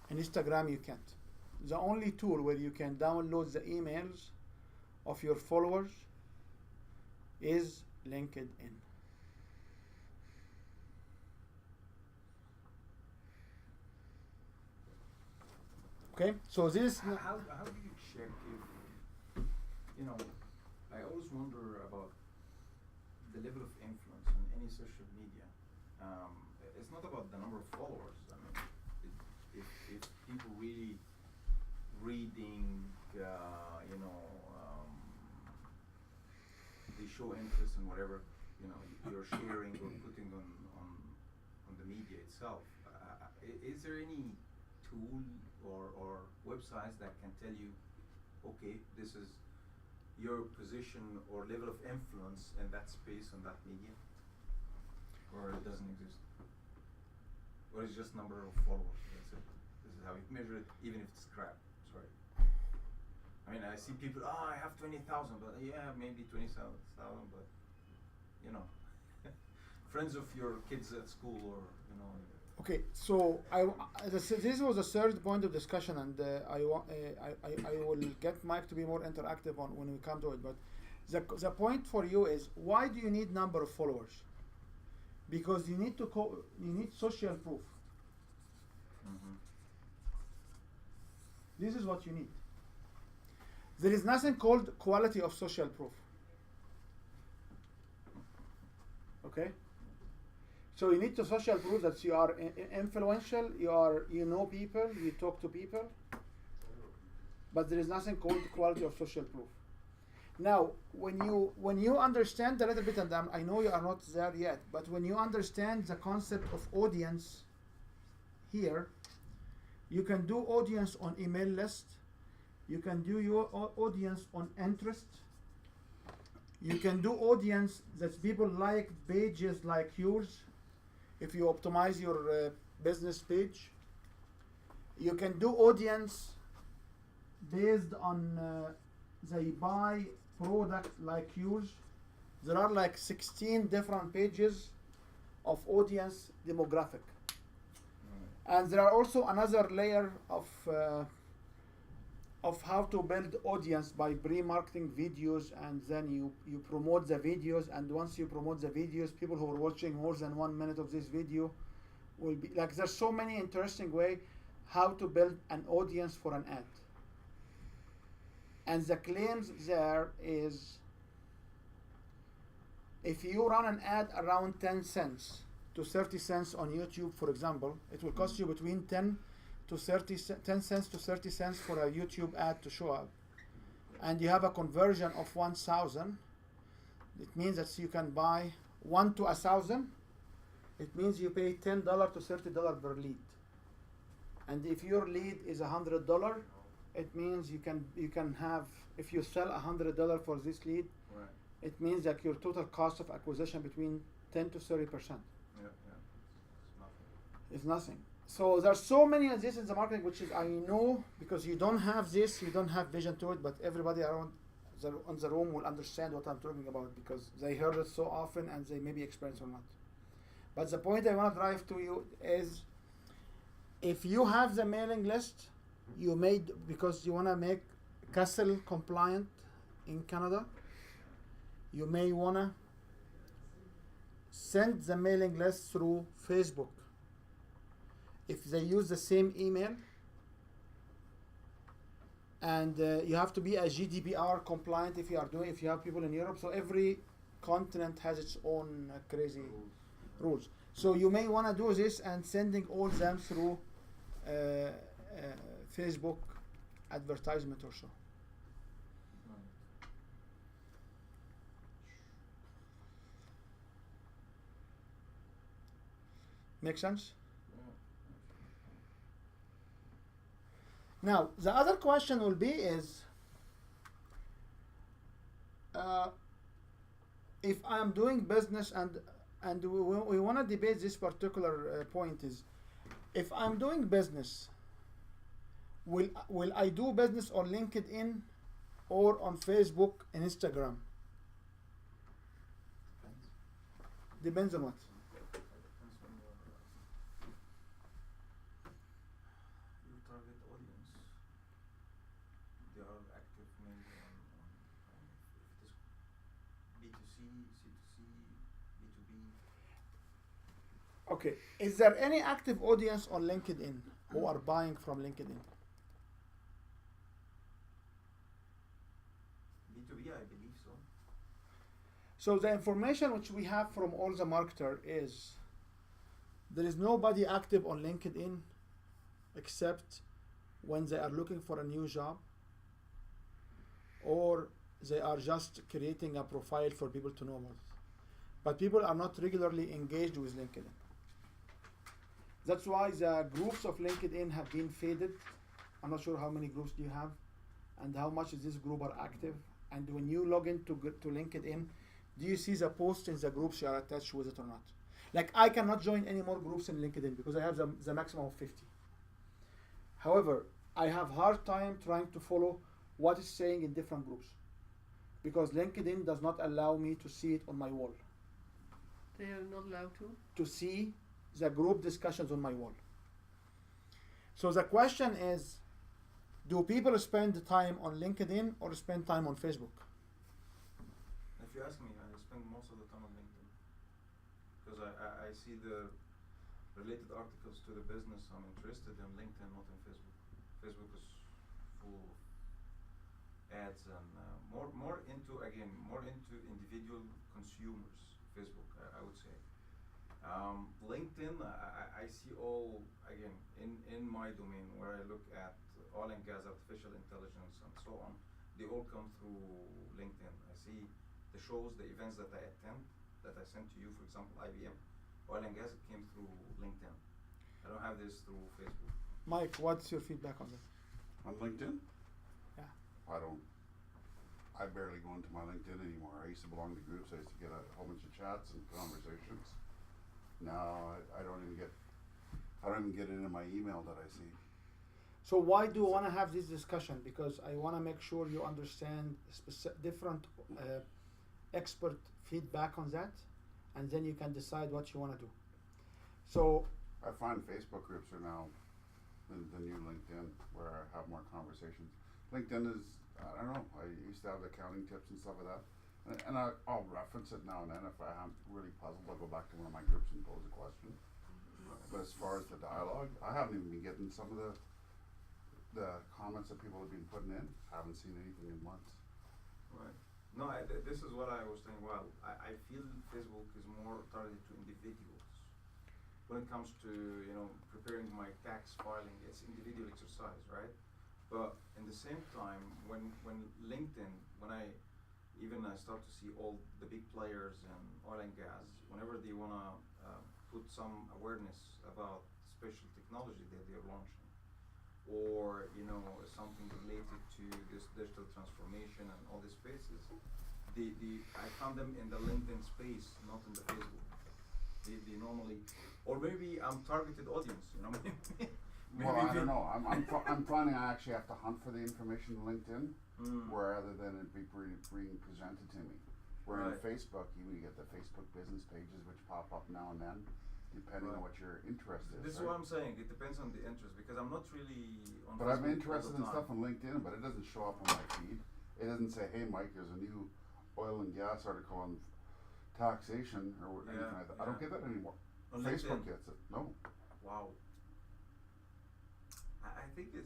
[SPEAKER 3] And Instagram, you can't. The only tool where you can download the emails of your followers is LinkedIn. Okay, so this.
[SPEAKER 5] How do you check if, you know, I always wonder about the level of influence on any social media. It's not about the number of followers. I mean, if people really reading, you know, they show interest in whatever, you know, you're sharing or putting on the media itself. Is there any tool or websites that can tell you, okay, this is your position or level of influence in that space on that media? Or it doesn't exist? Or it's just number of followers, that's it? This is how you measure it, even if it's crap, sorry. I mean, I see people, I have 20,000, but yeah, maybe 20,000, but, you know, friends of your kids at school or, you know.
[SPEAKER 3] Okay, so this was the third point of discussion, and I will get Mike to be more interactive on when we come to it. But the point for you is, why do you need number of followers? Because you need you need social proof.
[SPEAKER 5] Mm-hmm.
[SPEAKER 3] This is what you need. There is nothing called quality of social proof. Okay. So you need to social proof that you are influential, you know people, you talk to people, but there is nothing called quality of social proof. Now, when you understand a little bit, and I know you are not there yet, but when you understand the concept of audience here, you can do audience on email list, you can do your audience on interest, you can do audience that people like pages like yours. If you optimize your business page, you can do audience based on they buy product like yours. There are like 16 different pages of audience demographic. And there are also another layer of how to build audience by pre-marketing videos, and then you promote the videos, and once you promote the videos, people who are watching more than 1 minute of this video will be like, there's so many interesting way how to build an audience for an ad. And the claims there is, if you run an ad around 10 cents to 30 cents on YouTube, for example, it will cost you between 10 cents to 30 cents for a YouTube ad to show up, and you have a conversion of 1,000, it means that you can buy 1 to 1,000. It means you pay $10 to $30 per lead, and if your lead is $100, it means you can have, if you sell $100 for this lead,
[SPEAKER 5] right,
[SPEAKER 3] it means that your total cost of acquisition between 10 to 30%.
[SPEAKER 5] Yeah.
[SPEAKER 3] It's nothing. So there's so many of this in the marketing, which is, I know, because you don't have this, you don't have vision to it, but everybody around in the room will understand what I'm talking about because they heard it so often and they maybe experience or not. But the point I want to drive to you is, if you have the mailing list, you made because you want to make Castle compliant in Canada, you may want to send the mailing list through Facebook. If they use the same email, and you have to be a GDPR compliant if you have people in Europe. So every continent has its own crazy rules. So you may want to do this and sending all them through Facebook advertisement or so. Make sense? Now, the other question will be is, if I'm doing business and we want to debate this particular point is, if I'm doing business, will I do business on LinkedIn or on Facebook and Instagram? Depends on what?
[SPEAKER 5] Depends on your target audience. They are active mainly on if it is B2C, C2C, B2B.
[SPEAKER 3] Okay, is there any active audience on LinkedIn who are buying from LinkedIn?
[SPEAKER 5] B2B, I believe so.
[SPEAKER 3] So the information which we have from all the marketer is there is nobody active on LinkedIn except when they are looking for a new job, or they are just creating a profile for people to know about it. But people are not regularly engaged with LinkedIn. That's why the groups of LinkedIn have been faded. I'm not sure how many groups do you have and how much is this group are active. And when you log in to LinkedIn, do you see the post in the groups you are attached with it or not? Like, I cannot join any more groups in LinkedIn because I have the maximum of 50. However, I have hard time trying to follow what is saying in different groups because LinkedIn does not allow me to see it on my wall.
[SPEAKER 2] They are not allowed
[SPEAKER 3] To see the group discussions on my wall. So the question is, do people spend time on LinkedIn or spend time on Facebook?
[SPEAKER 5] If you ask me, I spend most of the time on LinkedIn because I see the related articles to the business I'm interested in LinkedIn, not in Facebook. Facebook is full of ads and more into individual consumers. Facebook, I would say. LinkedIn, I see all again in my domain where I look at oil and gas, artificial intelligence, and so on. They all come through LinkedIn. I see the shows, the events that I attend, that I sent to you, for example, IBM, oil and gas, it came through LinkedIn. I don't have this through Facebook.
[SPEAKER 3] Mike, what's your feedback on this?
[SPEAKER 4] On LinkedIn?
[SPEAKER 3] Yeah.
[SPEAKER 4] I barely go into my LinkedIn anymore. I used to belong to groups. I used to get a whole bunch of chats and conversations. Now I don't even get it in my email that I see.
[SPEAKER 3] So why do you want to have this discussion? Because I want to make sure you understand different expert feedback on that, and then you can decide what you want to do. So
[SPEAKER 4] I find Facebook groups are now the new LinkedIn, where I have more conversations. LinkedIn is, I don't know, I used to have accounting tips and stuff like that. And I'll reference it now and then if I'm really puzzled. I'll go back to one of my groups and pose a question. But as far as the dialogue, I haven't even been getting some of the comments that people have been putting in. Haven't seen anything in months.
[SPEAKER 5] Right. No, this is what I was saying. Well, I feel Facebook is more targeted to individuals. When it comes to preparing my tax filing, it's individual exercise, right? But in the same time, when LinkedIn, when I start to see all the big players in oil and gas, whenever they wanna put some awareness about special technology that they're launching, or something related to this digital transformation and all these spaces, I found them in the LinkedIn space, not in the Facebook. They normally, or maybe I'm targeted audience, Maybe
[SPEAKER 4] well, I don't know. I'm finding I actually have to hunt for the information on LinkedIn, rather than it be being presented to me. Where
[SPEAKER 5] Right.
[SPEAKER 4] on Facebook, you get the Facebook business pages which pop up now and then, depending on
[SPEAKER 5] Right.
[SPEAKER 4] what you're interested in.
[SPEAKER 5] This is what I'm saying. It depends on the interest because I'm not really on.
[SPEAKER 4] But I'm
[SPEAKER 5] Facebook
[SPEAKER 4] interested
[SPEAKER 5] all
[SPEAKER 4] in
[SPEAKER 5] the
[SPEAKER 4] stuff
[SPEAKER 5] time.
[SPEAKER 4] on LinkedIn, but it doesn't show up on my feed. It doesn't say, "Hey, Mike, there's a new oil and gas article on taxation or anything
[SPEAKER 5] Yeah,
[SPEAKER 4] like that." I don't
[SPEAKER 5] yeah.
[SPEAKER 4] get that anymore.
[SPEAKER 5] On
[SPEAKER 4] Facebook
[SPEAKER 5] LinkedIn?
[SPEAKER 4] gets it. No.
[SPEAKER 5] Wow. I think it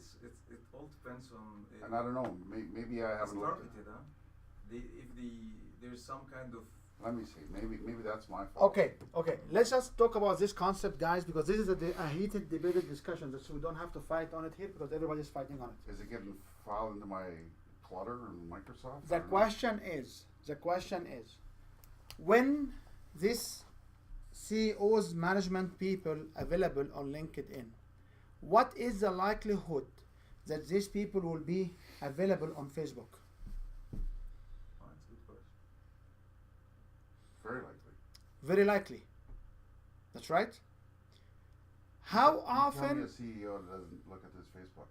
[SPEAKER 5] all depends on.
[SPEAKER 4] And I don't know. Maybe I
[SPEAKER 5] It's
[SPEAKER 4] haven't looked.
[SPEAKER 5] targeted, huh? There's some kind of.
[SPEAKER 4] Let me see. Maybe that's my fault.
[SPEAKER 3] Okay. Let's just talk about this concept, guys, because this is a heated, debated discussion, so we don't have to fight on it here because everybody's fighting on it.
[SPEAKER 4] Is it getting filed into my clutter in Microsoft? I
[SPEAKER 3] The
[SPEAKER 4] don't know.
[SPEAKER 3] question is, when this CEOs, management people available on LinkedIn, what is the likelihood that these people will be available on Facebook?
[SPEAKER 5] Oh, that's a good question.
[SPEAKER 4] Very likely.
[SPEAKER 3] Very likely. That's right. How
[SPEAKER 4] You tell
[SPEAKER 3] often?
[SPEAKER 4] me a CEO doesn't look at his Facebook.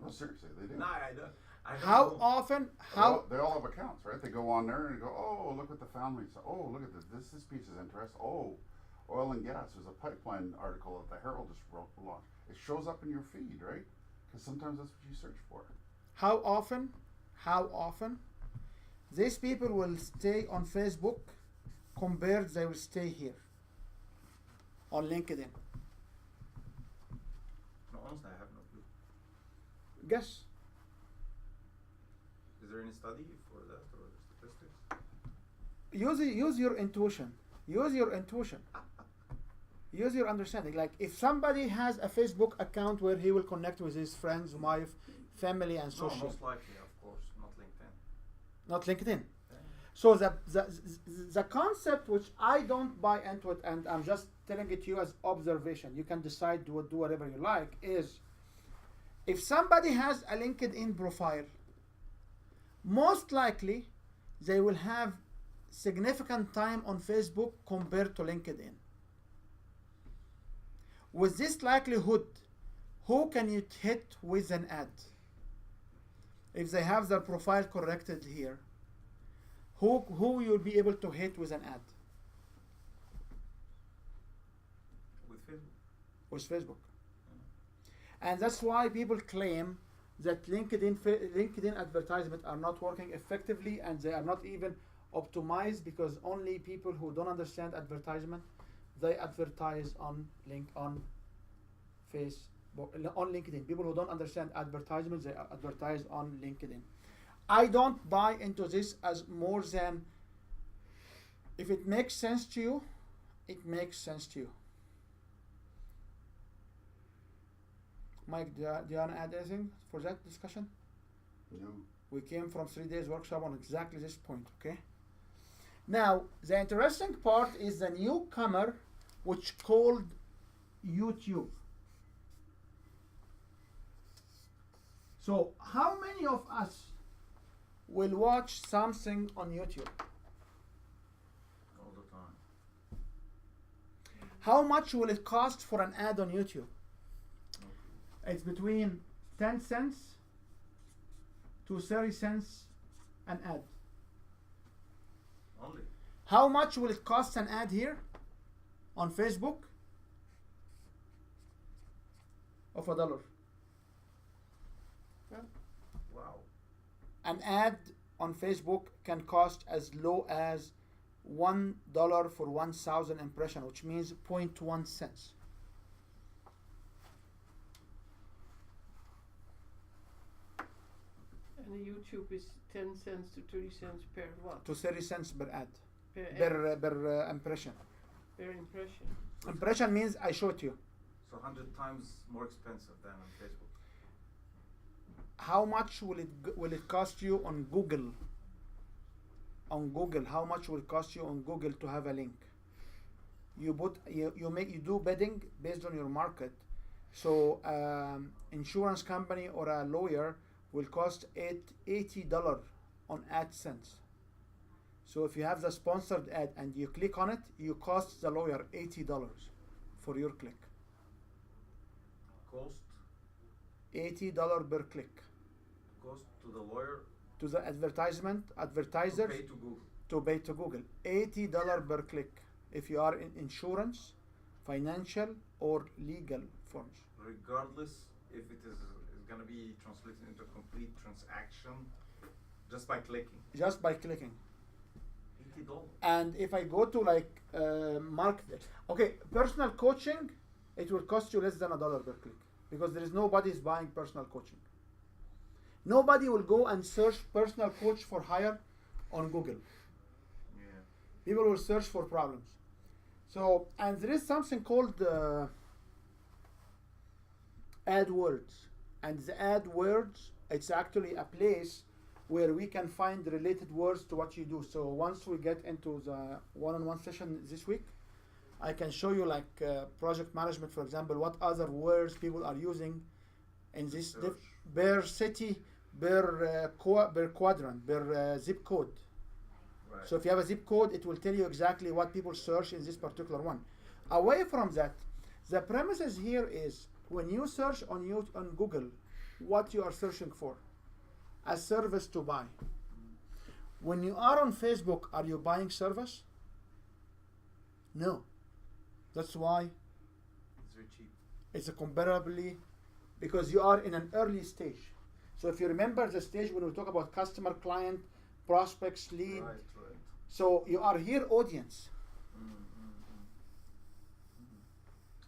[SPEAKER 4] No, seriously, they do.
[SPEAKER 5] No, I don't. I don't
[SPEAKER 3] How
[SPEAKER 5] know.
[SPEAKER 3] often?
[SPEAKER 4] They all have accounts, right? They go on there and go, oh, look what the family saw. Oh, look at this. This piece is interesting. Oh, oil and gas. There's a pipeline article that the Herald just launched. It shows up in your feed, right? Because sometimes that's what you search for.
[SPEAKER 3] How often? How often? These people will stay on Facebook compared they will stay here on LinkedIn.
[SPEAKER 5] No, honestly, I have no clue.
[SPEAKER 3] Guess.
[SPEAKER 5] Is there any study for that or statistics?
[SPEAKER 3] Use your intuition. Use your intuition. Use your understanding. Like if somebody has a Facebook account where he will connect with his friends, wife, family, and
[SPEAKER 5] No,
[SPEAKER 3] social.
[SPEAKER 5] most likely, of course, not LinkedIn.
[SPEAKER 3] Not LinkedIn.
[SPEAKER 5] Yeah.
[SPEAKER 3] So the concept which I don't buy into it, and I'm just telling it to you as observation, you can decide to do whatever you like, is if somebody has a LinkedIn profile, most likely they will have significant time on Facebook compared to LinkedIn. With this likelihood, who can you hit with an ad? If they have their profile corrected here, who you'll be able to hit with an ad?
[SPEAKER 5] With Facebook.
[SPEAKER 3] With Facebook. And that's why people claim that LinkedIn advertisements are not working effectively, and they are not even optimized, because only people who don't understand advertisement, they advertise on Facebook, on LinkedIn. People who don't understand advertisements, they advertise on LinkedIn. I don't buy into this as more than, if it makes sense to you, it makes sense to you. Mike, do you want to add anything for that discussion?
[SPEAKER 4] No.
[SPEAKER 3] We came from 3 days workshop on exactly this point, okay? Now, the interesting part is the newcomer, which called YouTube. So, how many of us will watch something on YouTube?
[SPEAKER 5] All the time.
[SPEAKER 3] How much will it cost for an ad on YouTube? It's between 10 cents to 30 cents an ad.
[SPEAKER 5] Only.
[SPEAKER 3] How much will it cost an ad here on Facebook? Of $1.
[SPEAKER 5] Wow.
[SPEAKER 3] An ad on Facebook can cost as low as $1 for 1,000 impressions, which means 0.1 cents.
[SPEAKER 2] And the YouTube is 10 cents to 30 cents per what?
[SPEAKER 3] To 30 cents per ad,
[SPEAKER 2] Per ad,
[SPEAKER 3] per impression.
[SPEAKER 2] per impression.
[SPEAKER 3] Impression means I show it you.
[SPEAKER 5] So 100 times more expensive than on Facebook.
[SPEAKER 3] How much will it cost you on Google? On Google, how much will it cost you on Google to have a link? You do bidding based on your market. So insurance company or a lawyer will cost $80 on AdSense. So if you have the sponsored ad and you click on it, you cost the lawyer $80 for your click.
[SPEAKER 5] Cost
[SPEAKER 3] $80 per click.
[SPEAKER 5] Cost to the lawyer.
[SPEAKER 3] To the advertisers.
[SPEAKER 5] To pay to Google.
[SPEAKER 3] To pay to Google. $80 per click if you are in insurance, financial, or legal firms.
[SPEAKER 5] Regardless if it is going to be translated into a complete transaction just by clicking.
[SPEAKER 3] Just by clicking.
[SPEAKER 5] $80.
[SPEAKER 3] And if I go to like personal coaching, it will cost you less than $1 per click, because there is nobody's buying personal coaching. Nobody will go and search personal coach for hire on Google.
[SPEAKER 5] Yeah.
[SPEAKER 3] People will search for problems. So, and there is something called AdWords. And the AdWords, it's actually a place where we can find related words to what you do. So once we get into the one-on-one session this week, I can show you like project management, for example, what other words people are using in this
[SPEAKER 5] Search.
[SPEAKER 3] per city, per quadrant, per zip code.
[SPEAKER 5] Right.
[SPEAKER 3] So if you have a zip code, it will tell you exactly what people search in this particular one. Away from that, the premises here is when you search on Google, what you are searching for, a service to buy. When you are on Facebook, are you buying service? No. That's why
[SPEAKER 5] It's very cheap.
[SPEAKER 3] it's a comparably, because you are in an early stage. So if you remember the stage when we talk about customer, client, prospects, lead,
[SPEAKER 5] Right.
[SPEAKER 3] so you are here audience.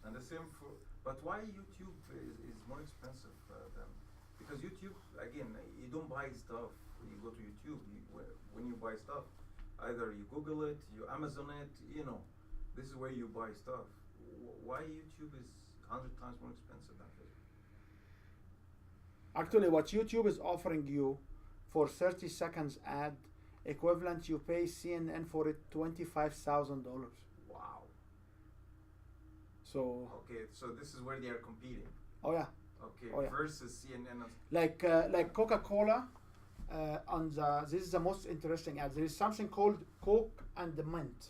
[SPEAKER 5] And the same for, but why YouTube is more expensive than, because YouTube, again, you don't buy stuff when you go to YouTube. When you buy stuff, either you Google it, you Amazon it, this is where you buy stuff. Why YouTube is 100 times more expensive than Facebook?
[SPEAKER 3] Actually, what YouTube is offering you for 30 seconds ad equivalent, you pay CNN for it $25,000.
[SPEAKER 5] Wow.
[SPEAKER 3] So,
[SPEAKER 5] Okay, so this is where they are competing.
[SPEAKER 3] oh yeah,
[SPEAKER 5] Okay,
[SPEAKER 3] Oh, yeah.
[SPEAKER 5] versus CNN.
[SPEAKER 3] like Coca-Cola. This is the most interesting ad. There is something called Coke and the Mint.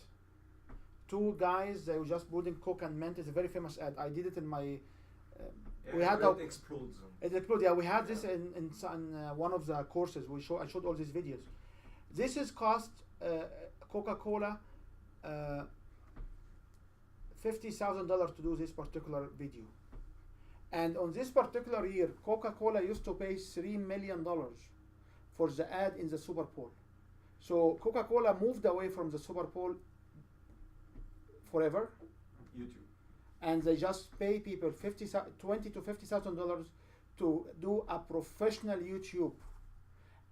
[SPEAKER 3] Two guys, they were just putting Coke and Mint. It's a very famous ad. I did it in my. We had
[SPEAKER 5] it explodes.
[SPEAKER 3] It exploded. Yeah, we had this in one of the courses. I showed all these videos. This is cost Coca-Cola $50,000 to do this particular video. And on this particular year, Coca-Cola used to pay $3 million for the ad in the Super Bowl. So Coca-Cola moved away from the Super Bowl forever,
[SPEAKER 5] YouTube.
[SPEAKER 3] and they just pay people $20,000 to $50,000 to do a professional YouTube.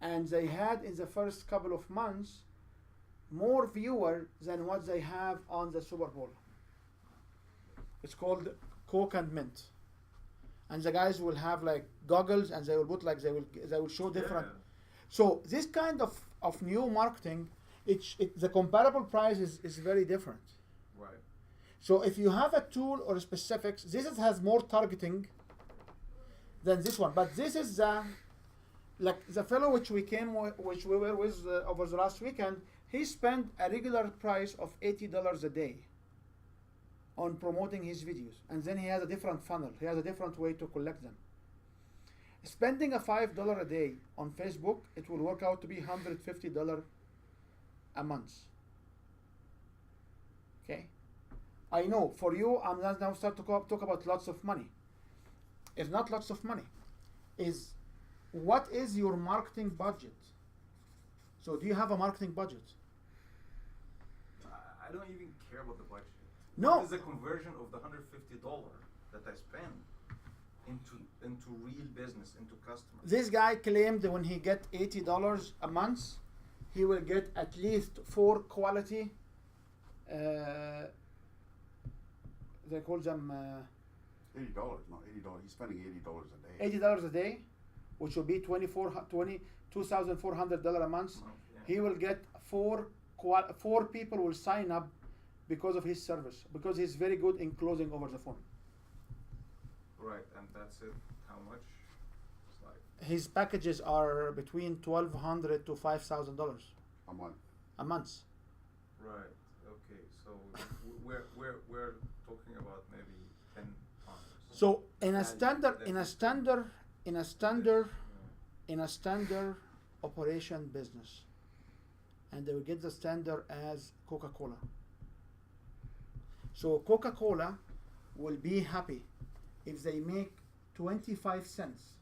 [SPEAKER 3] And they had in the first couple of months more viewers than what they have on the Super Bowl. It's called Coke and Mint. And the guys will have like goggles, and they will put like they will show different.
[SPEAKER 5] Yeah.
[SPEAKER 3] So this kind of new marketing, the comparable price is very different.
[SPEAKER 5] Right.
[SPEAKER 3] So if you have a tool or specifics, has more targeting than this one. But this is like the fellow which we were with over the last weekend. He spent a regular price of $80 a day on promoting his videos, and then he has a different funnel. He has a different way to collect them. Spending a $5 a day on Facebook, it will work out to be $150 a month. Okay, I know for you, I'm not now start to talk about lots of money. It's not lots of money. Is what is your marketing budget? So do you have a marketing budget?
[SPEAKER 5] I don't even care about the budget.
[SPEAKER 3] No.
[SPEAKER 5] What is the conversion of the $150 that I spend into real business, into customers?
[SPEAKER 3] This guy claimed that when he get $80 a month, he will get at least 4 quality. They call them
[SPEAKER 4] $80, not $80. He's spending $80 a day.
[SPEAKER 3] $80 a day, which will be $2,400 a month.
[SPEAKER 5] Yeah.
[SPEAKER 3] He will get 4 people will sign up because of his service, because he's very good in closing over the phone.
[SPEAKER 5] Right, and that's it. How much? It's like
[SPEAKER 3] His packages are between $1,200 to $5,000
[SPEAKER 4] A month.
[SPEAKER 3] a month.
[SPEAKER 5] right. Okay, so we're talking about maybe 10 pounds.
[SPEAKER 3] So in a
[SPEAKER 5] And
[SPEAKER 3] standard,
[SPEAKER 5] that's
[SPEAKER 3] in a
[SPEAKER 5] it.
[SPEAKER 3] standard, in a standard,
[SPEAKER 5] Yeah.
[SPEAKER 3] in a standard operation business, and they will get the standard as Coca-Cola. So Coca-Cola will be happy if they make 25 cents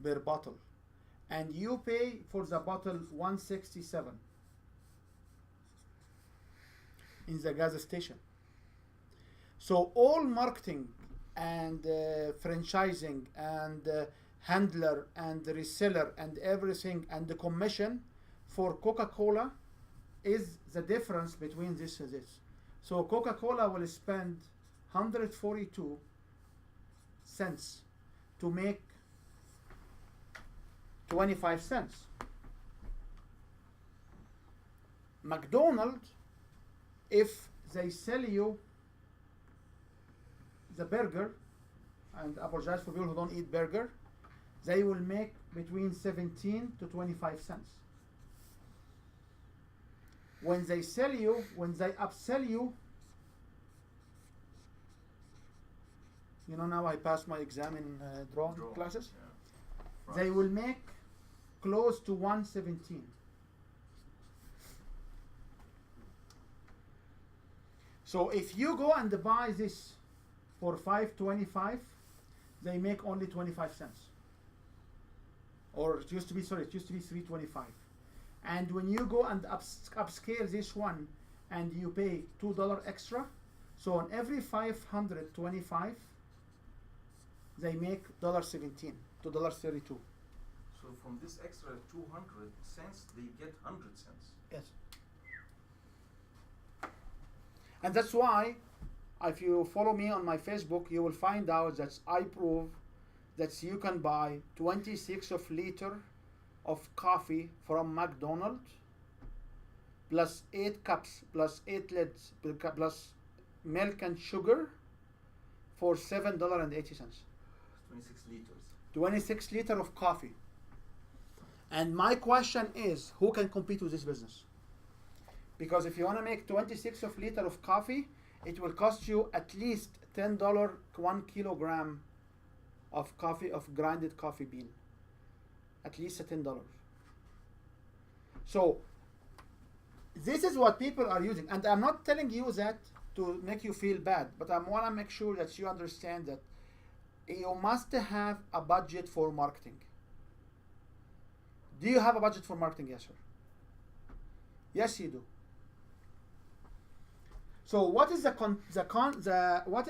[SPEAKER 3] per bottle, and you pay for the bottle 167 in the gas station. So all marketing and franchising and handler and reseller and everything and the commission for Coca-Cola is the difference between this and this. So Coca-Cola will spend 142 cents to make 25 cents. McDonald's, if they sell you the burger, and I apologize for people who don't eat burger, they will make between 17 to 25 cents. When they sell you, when they upsell you, you know, now I passed my exam in drone classes,
[SPEAKER 5] Yeah.
[SPEAKER 3] they will make close to 117. So if you go and buy this for $5.25, they make only 25 cents. Or it used to be, sorry, it used to be $3.25. And when you go and upscale this one and you pay $2 extra, so on every 525, they make $1.17 to $1.32.
[SPEAKER 5] So from this extra 200 cents, they get 100 cents.
[SPEAKER 3] Yes. And that's why, if you follow me on my Facebook, you will find out that I prove that you can buy 26 of liter of coffee from McDonald's plus 8 cups plus 8 lids plus milk and sugar for $7.80.
[SPEAKER 5] 26 liters.
[SPEAKER 3] 26 liter of coffee. And my question is, who can compete with this business? Because if you want to make 26 of liter of coffee, it will cost you at least $10 1 kilogram of coffee, of grinded coffee bean. At least $10. So this is what people are using, and I'm not telling you that to make you feel bad, but I want to make sure that you understand that you must have a budget for marketing. Do you have a budget for marketing? Yes, sir. Yes, you do. So what is what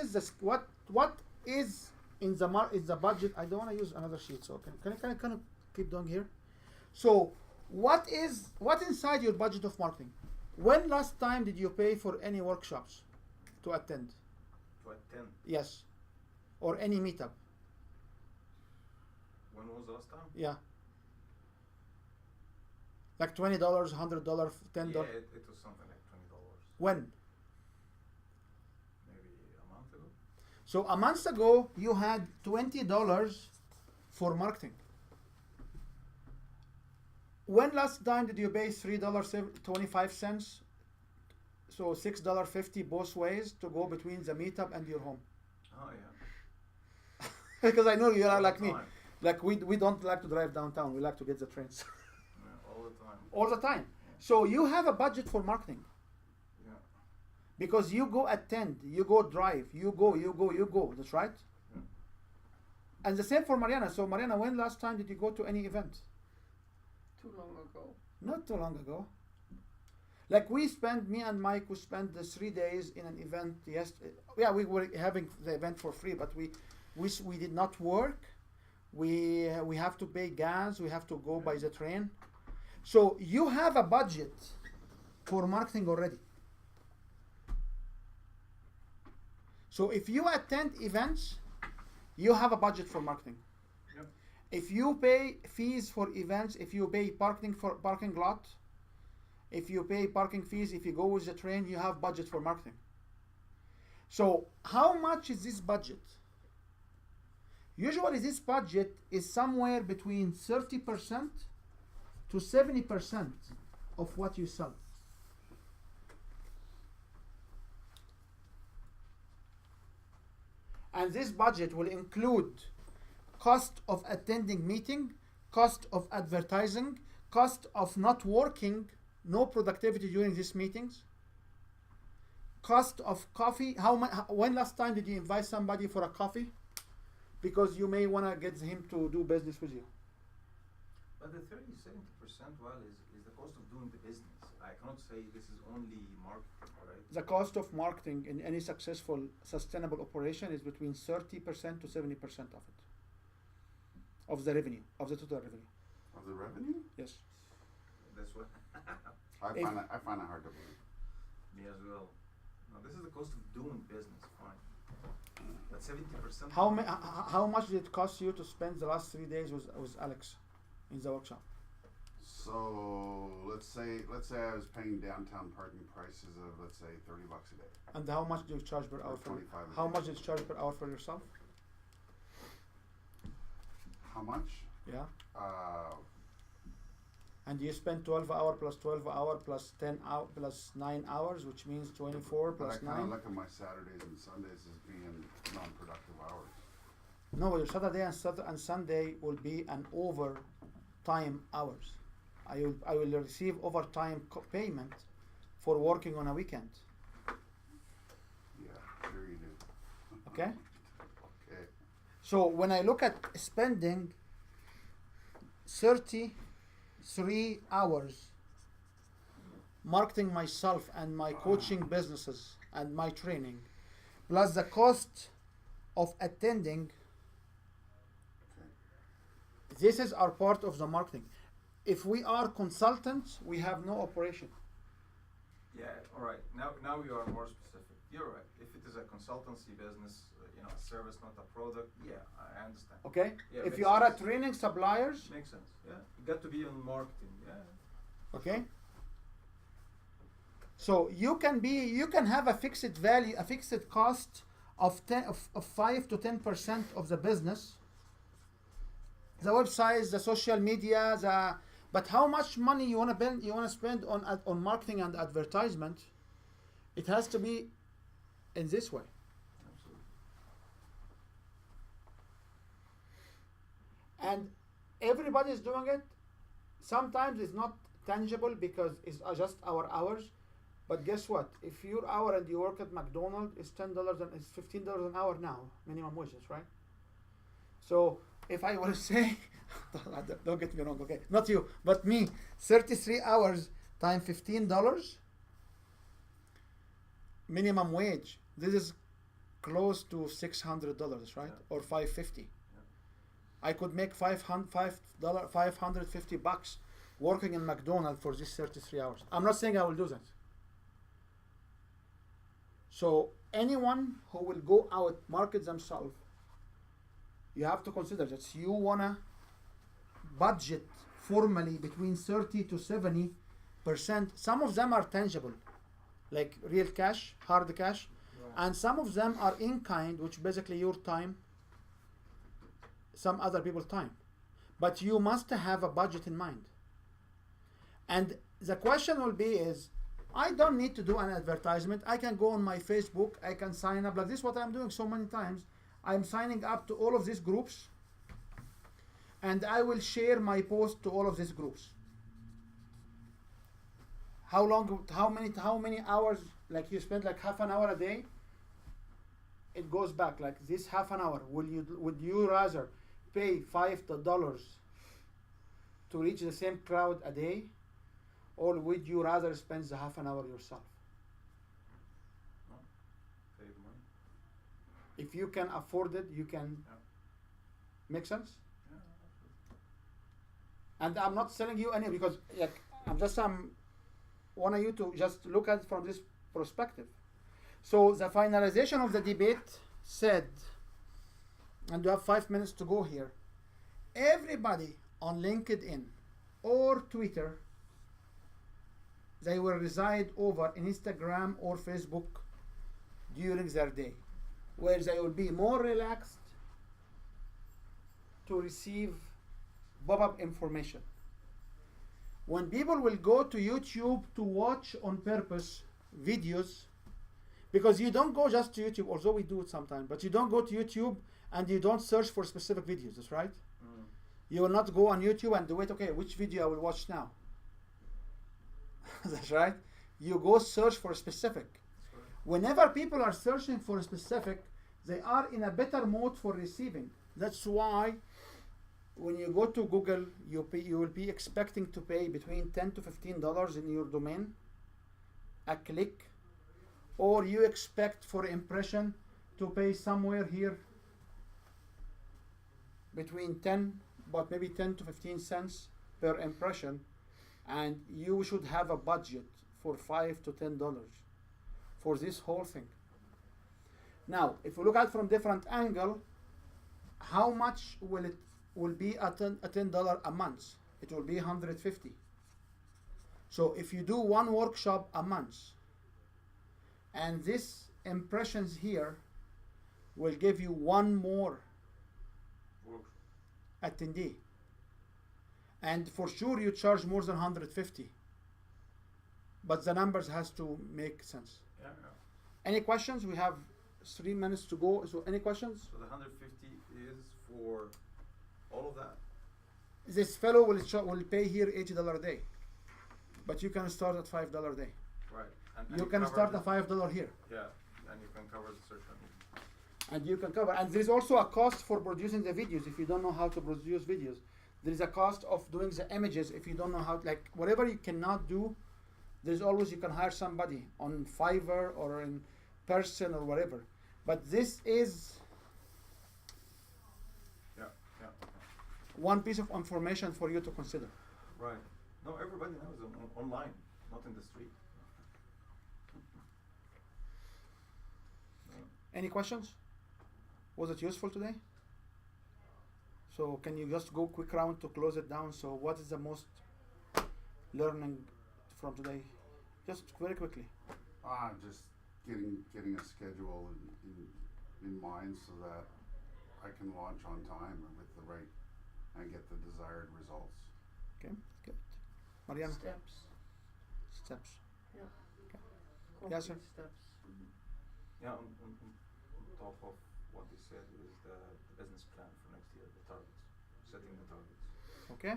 [SPEAKER 3] is in the budget? I don't want to use another sheet, so can I keep doing here? So what inside your budget of marketing? When last time did you pay for any workshops to attend?
[SPEAKER 5] To attend?
[SPEAKER 3] Yes. Or any meetup?
[SPEAKER 5] When was the last time?
[SPEAKER 3] Yeah. Like $20, $100, $10.
[SPEAKER 5] Yeah, it was something like $20.
[SPEAKER 3] When?
[SPEAKER 5] Maybe a month ago.
[SPEAKER 3] So a month ago, you had $20 for marketing. When last time did you pay $3.25? So $6.50 both ways to go between the meetup and your home.
[SPEAKER 5] Oh yeah.
[SPEAKER 3] Because I know you are
[SPEAKER 5] All
[SPEAKER 3] like
[SPEAKER 5] the
[SPEAKER 3] me.
[SPEAKER 5] time.
[SPEAKER 3] Like we don't like to drive downtown. We like to get the trains.
[SPEAKER 5] Yeah, all the time.
[SPEAKER 3] All the time. So you have a budget for marketing.
[SPEAKER 5] Yeah.
[SPEAKER 3] Because you go attend, you go drive, you go. That's right?
[SPEAKER 5] Yeah.
[SPEAKER 3] And the same for Mariana. So Mariana, when last time did you go to any event?
[SPEAKER 2] Too long ago.
[SPEAKER 3] Not too long ago. Like me and Mike, we spent the 3 days in an event. Yes, yeah, we were having the event for free, but we did not work. We have to pay gas. We have to go by the train. So you have a budget for marketing already. So if you attend events, you have a budget for marketing.
[SPEAKER 5] Yep.
[SPEAKER 3] If you pay fees for events, if you pay parking for parking lot, if you pay parking fees, if you go with the train, you have budget for marketing. So how much is this budget? Usually this budget is somewhere between 30% to 70% of what you sell. And this budget will include cost of attending meeting, cost of advertising, cost of not working, no productivity during these meetings, cost of coffee. When last time did you invite somebody for a coffee? Because you may want to get him to do business with you.
[SPEAKER 5] But the 30-70% is the cost of doing the business. I cannot say this is only marketing, right?
[SPEAKER 3] The cost of marketing in any successful, sustainable operation is between 30% to 70% of it. Of the revenue, of the total revenue.
[SPEAKER 4] Of the revenue?
[SPEAKER 3] Yes.
[SPEAKER 5] That's what
[SPEAKER 4] I find it hard to believe.
[SPEAKER 5] me as well. Now this is the cost of doing business, fine. But 70%.
[SPEAKER 3] How much did it cost you to spend the last 3 days with Alex in the workshop?
[SPEAKER 4] So let's say I was paying downtown parking prices of, let's say, $30 a day.
[SPEAKER 3] And how much do you charge per hour
[SPEAKER 4] Or
[SPEAKER 3] for?
[SPEAKER 4] 25 a
[SPEAKER 3] How
[SPEAKER 4] day.
[SPEAKER 3] much do you charge per hour for yourself?
[SPEAKER 4] How much?
[SPEAKER 3] Yeah.
[SPEAKER 4] Uh,
[SPEAKER 3] And you spend 12 hour plus 12 hour plus 10 hour plus 9 hours, which means 24
[SPEAKER 4] but
[SPEAKER 3] plus
[SPEAKER 4] I kind of
[SPEAKER 3] 9.
[SPEAKER 4] look at my Saturdays and Sundays as being non-productive hours.
[SPEAKER 3] No, your Saturday and Sunday will be an overtime hours. I will receive overtime payment for working on a weekend.
[SPEAKER 4] Yeah, sure you do.
[SPEAKER 3] Okay?
[SPEAKER 4] Okay.
[SPEAKER 3] So when I look at spending 33 hours marketing myself and my coaching businesses and my training, plus the cost of attending, this is our part of the marketing. If we are consultants, we have no operation.
[SPEAKER 5] Yeah, all right. Now you are more specific. You're right. If it is a consultancy business, a service, not a product, yeah, I understand.
[SPEAKER 3] Okay?
[SPEAKER 5] Yeah,
[SPEAKER 3] If
[SPEAKER 5] makes
[SPEAKER 3] you are a
[SPEAKER 5] sense.
[SPEAKER 3] training suppliers,
[SPEAKER 5] Makes sense. Yeah, you got to be in marketing. Yeah.
[SPEAKER 3] okay? So you can have a fixed value, a fixed cost of 5 to 10% of the business. The websites, the social media, but how much money you want to spend on marketing and advertisement, it has to be in this way.
[SPEAKER 5] Absolutely.
[SPEAKER 3] And everybody is doing it. Sometimes it's not tangible because it's just our hours. But guess what? If your hour and you work at McDonald's, it's $10 and it's $15 an hour now, minimum wages, right? So if I were to say, don't get me wrong, okay, not you, but me, 33 hours times $15 minimum wage. This is close to $600, right?
[SPEAKER 5] Yeah.
[SPEAKER 3] Or $550.
[SPEAKER 5] Yeah.
[SPEAKER 3] I could make $550 working in McDonald's for these 33 hours. I'm not saying I will do that. So anyone who will go out, market themselves, you have to consider that you wanna budget formally between 30 to 70%. Some of them are tangible, like real cash, hard cash,
[SPEAKER 5] Right.
[SPEAKER 3] and some of them are in kind, which basically your time, some other people's time. But you must have a budget in mind. And the question will be is, I don't need to do an advertisement. I can go on my Facebook, I can sign up. Like this is what I'm doing so many times. I'm signing up to all of these groups and I will share my post to all of these groups. How many hours, like you spend like half an hour a day, it goes back like this half an hour. Would you rather pay $5 to reach the same crowd a day, or would you rather spend the half an hour yourself?
[SPEAKER 5] Pay the money.
[SPEAKER 3] If you can afford it, you can.
[SPEAKER 5] Yeah.
[SPEAKER 3] Make sense?
[SPEAKER 5] Yeah, absolutely.
[SPEAKER 3] And I'm not selling you any, because like I'm want you to just look at it from this perspective. So the finalization of the debate said, and you have 5 minutes to go here, everybody on LinkedIn or Twitter, they will reside over Instagram or Facebook during their day, where they will be more relaxed to receive pop-up information. When people will go to YouTube to watch on purpose videos, because you don't go just to YouTube, although we do it sometimes, but you don't go to YouTube and you don't search for specific videos, that's right?
[SPEAKER 5] Mm.
[SPEAKER 3] You will not go on YouTube and wait, okay, which video I will watch now? That's right. You go search for a specific.
[SPEAKER 5] Sorry.
[SPEAKER 3] Whenever people are searching for a specific, they are in a better mode for receiving. That's why when you go to Google, you will be expecting to pay between $10 to $15 in your domain, a click, or you expect for impression to pay somewhere here between 10 to 15 cents per impression, and you should have a budget for $5 to $10 for this whole thing. Now, if we look at it from different angle, how much will be a $10 a month? it will be 150. So if you do one workshop a month, and this impressions here will give you one more attendee, and for sure you charge more than 150, but the numbers has to make sense.
[SPEAKER 5] Yeah.
[SPEAKER 3] Any questions? We have 3 minutes to go. So any questions?
[SPEAKER 5] So the 150 is for all of that.
[SPEAKER 3] This fellow will pay here $80 a day, but you can start at $5 a day.
[SPEAKER 5] Right. And
[SPEAKER 3] You can start at $5 here,
[SPEAKER 5] Yeah, and you can cover the social media.
[SPEAKER 3] and you can cover. And there is also a cost for producing the videos. If you don't know how to produce videos, there is a cost of doing the images. If you don't know how, like whatever you cannot do, there's always you can hire somebody on Fiverr or in person or whatever. But this is
[SPEAKER 5] Yeah.
[SPEAKER 3] one piece of information for you to consider.
[SPEAKER 5] Right. No, everybody knows online, not in the street.
[SPEAKER 3] Any questions? Was it useful today? So can you just go quick round to close it down? So what is the most learning from today? Just very quickly.
[SPEAKER 4] Just getting a schedule in mind so that I can launch on time and with the right and get the desired results.
[SPEAKER 3] Okay, good. Mariana?
[SPEAKER 2] Steps.
[SPEAKER 3] Steps.
[SPEAKER 2] Yeah.
[SPEAKER 3] Okay.
[SPEAKER 2] Concrete
[SPEAKER 3] Yes, sir.
[SPEAKER 2] steps.
[SPEAKER 5] Yeah, on top of what you said is the business plan for next year, the targets, setting the targets.
[SPEAKER 3] Okay.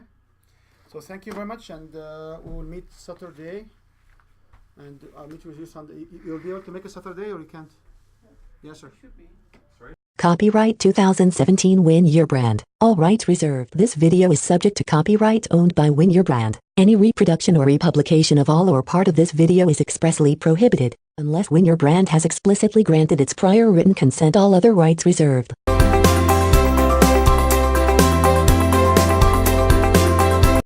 [SPEAKER 3] So thank you very much, and we will meet Saturday. And I'll meet with you Sunday. You'll be able to make it Saturday, or you can't? Yes, sir.
[SPEAKER 2] Should be.
[SPEAKER 1] Copyright 2017 Win Your Brand. All rights reserved. This video is subject to copyright owned by Win Your Brand. Any reproduction or republication of all or part of this video is expressly prohibited, unless Win Your Brand has explicitly granted its prior written consent. All other rights reserved.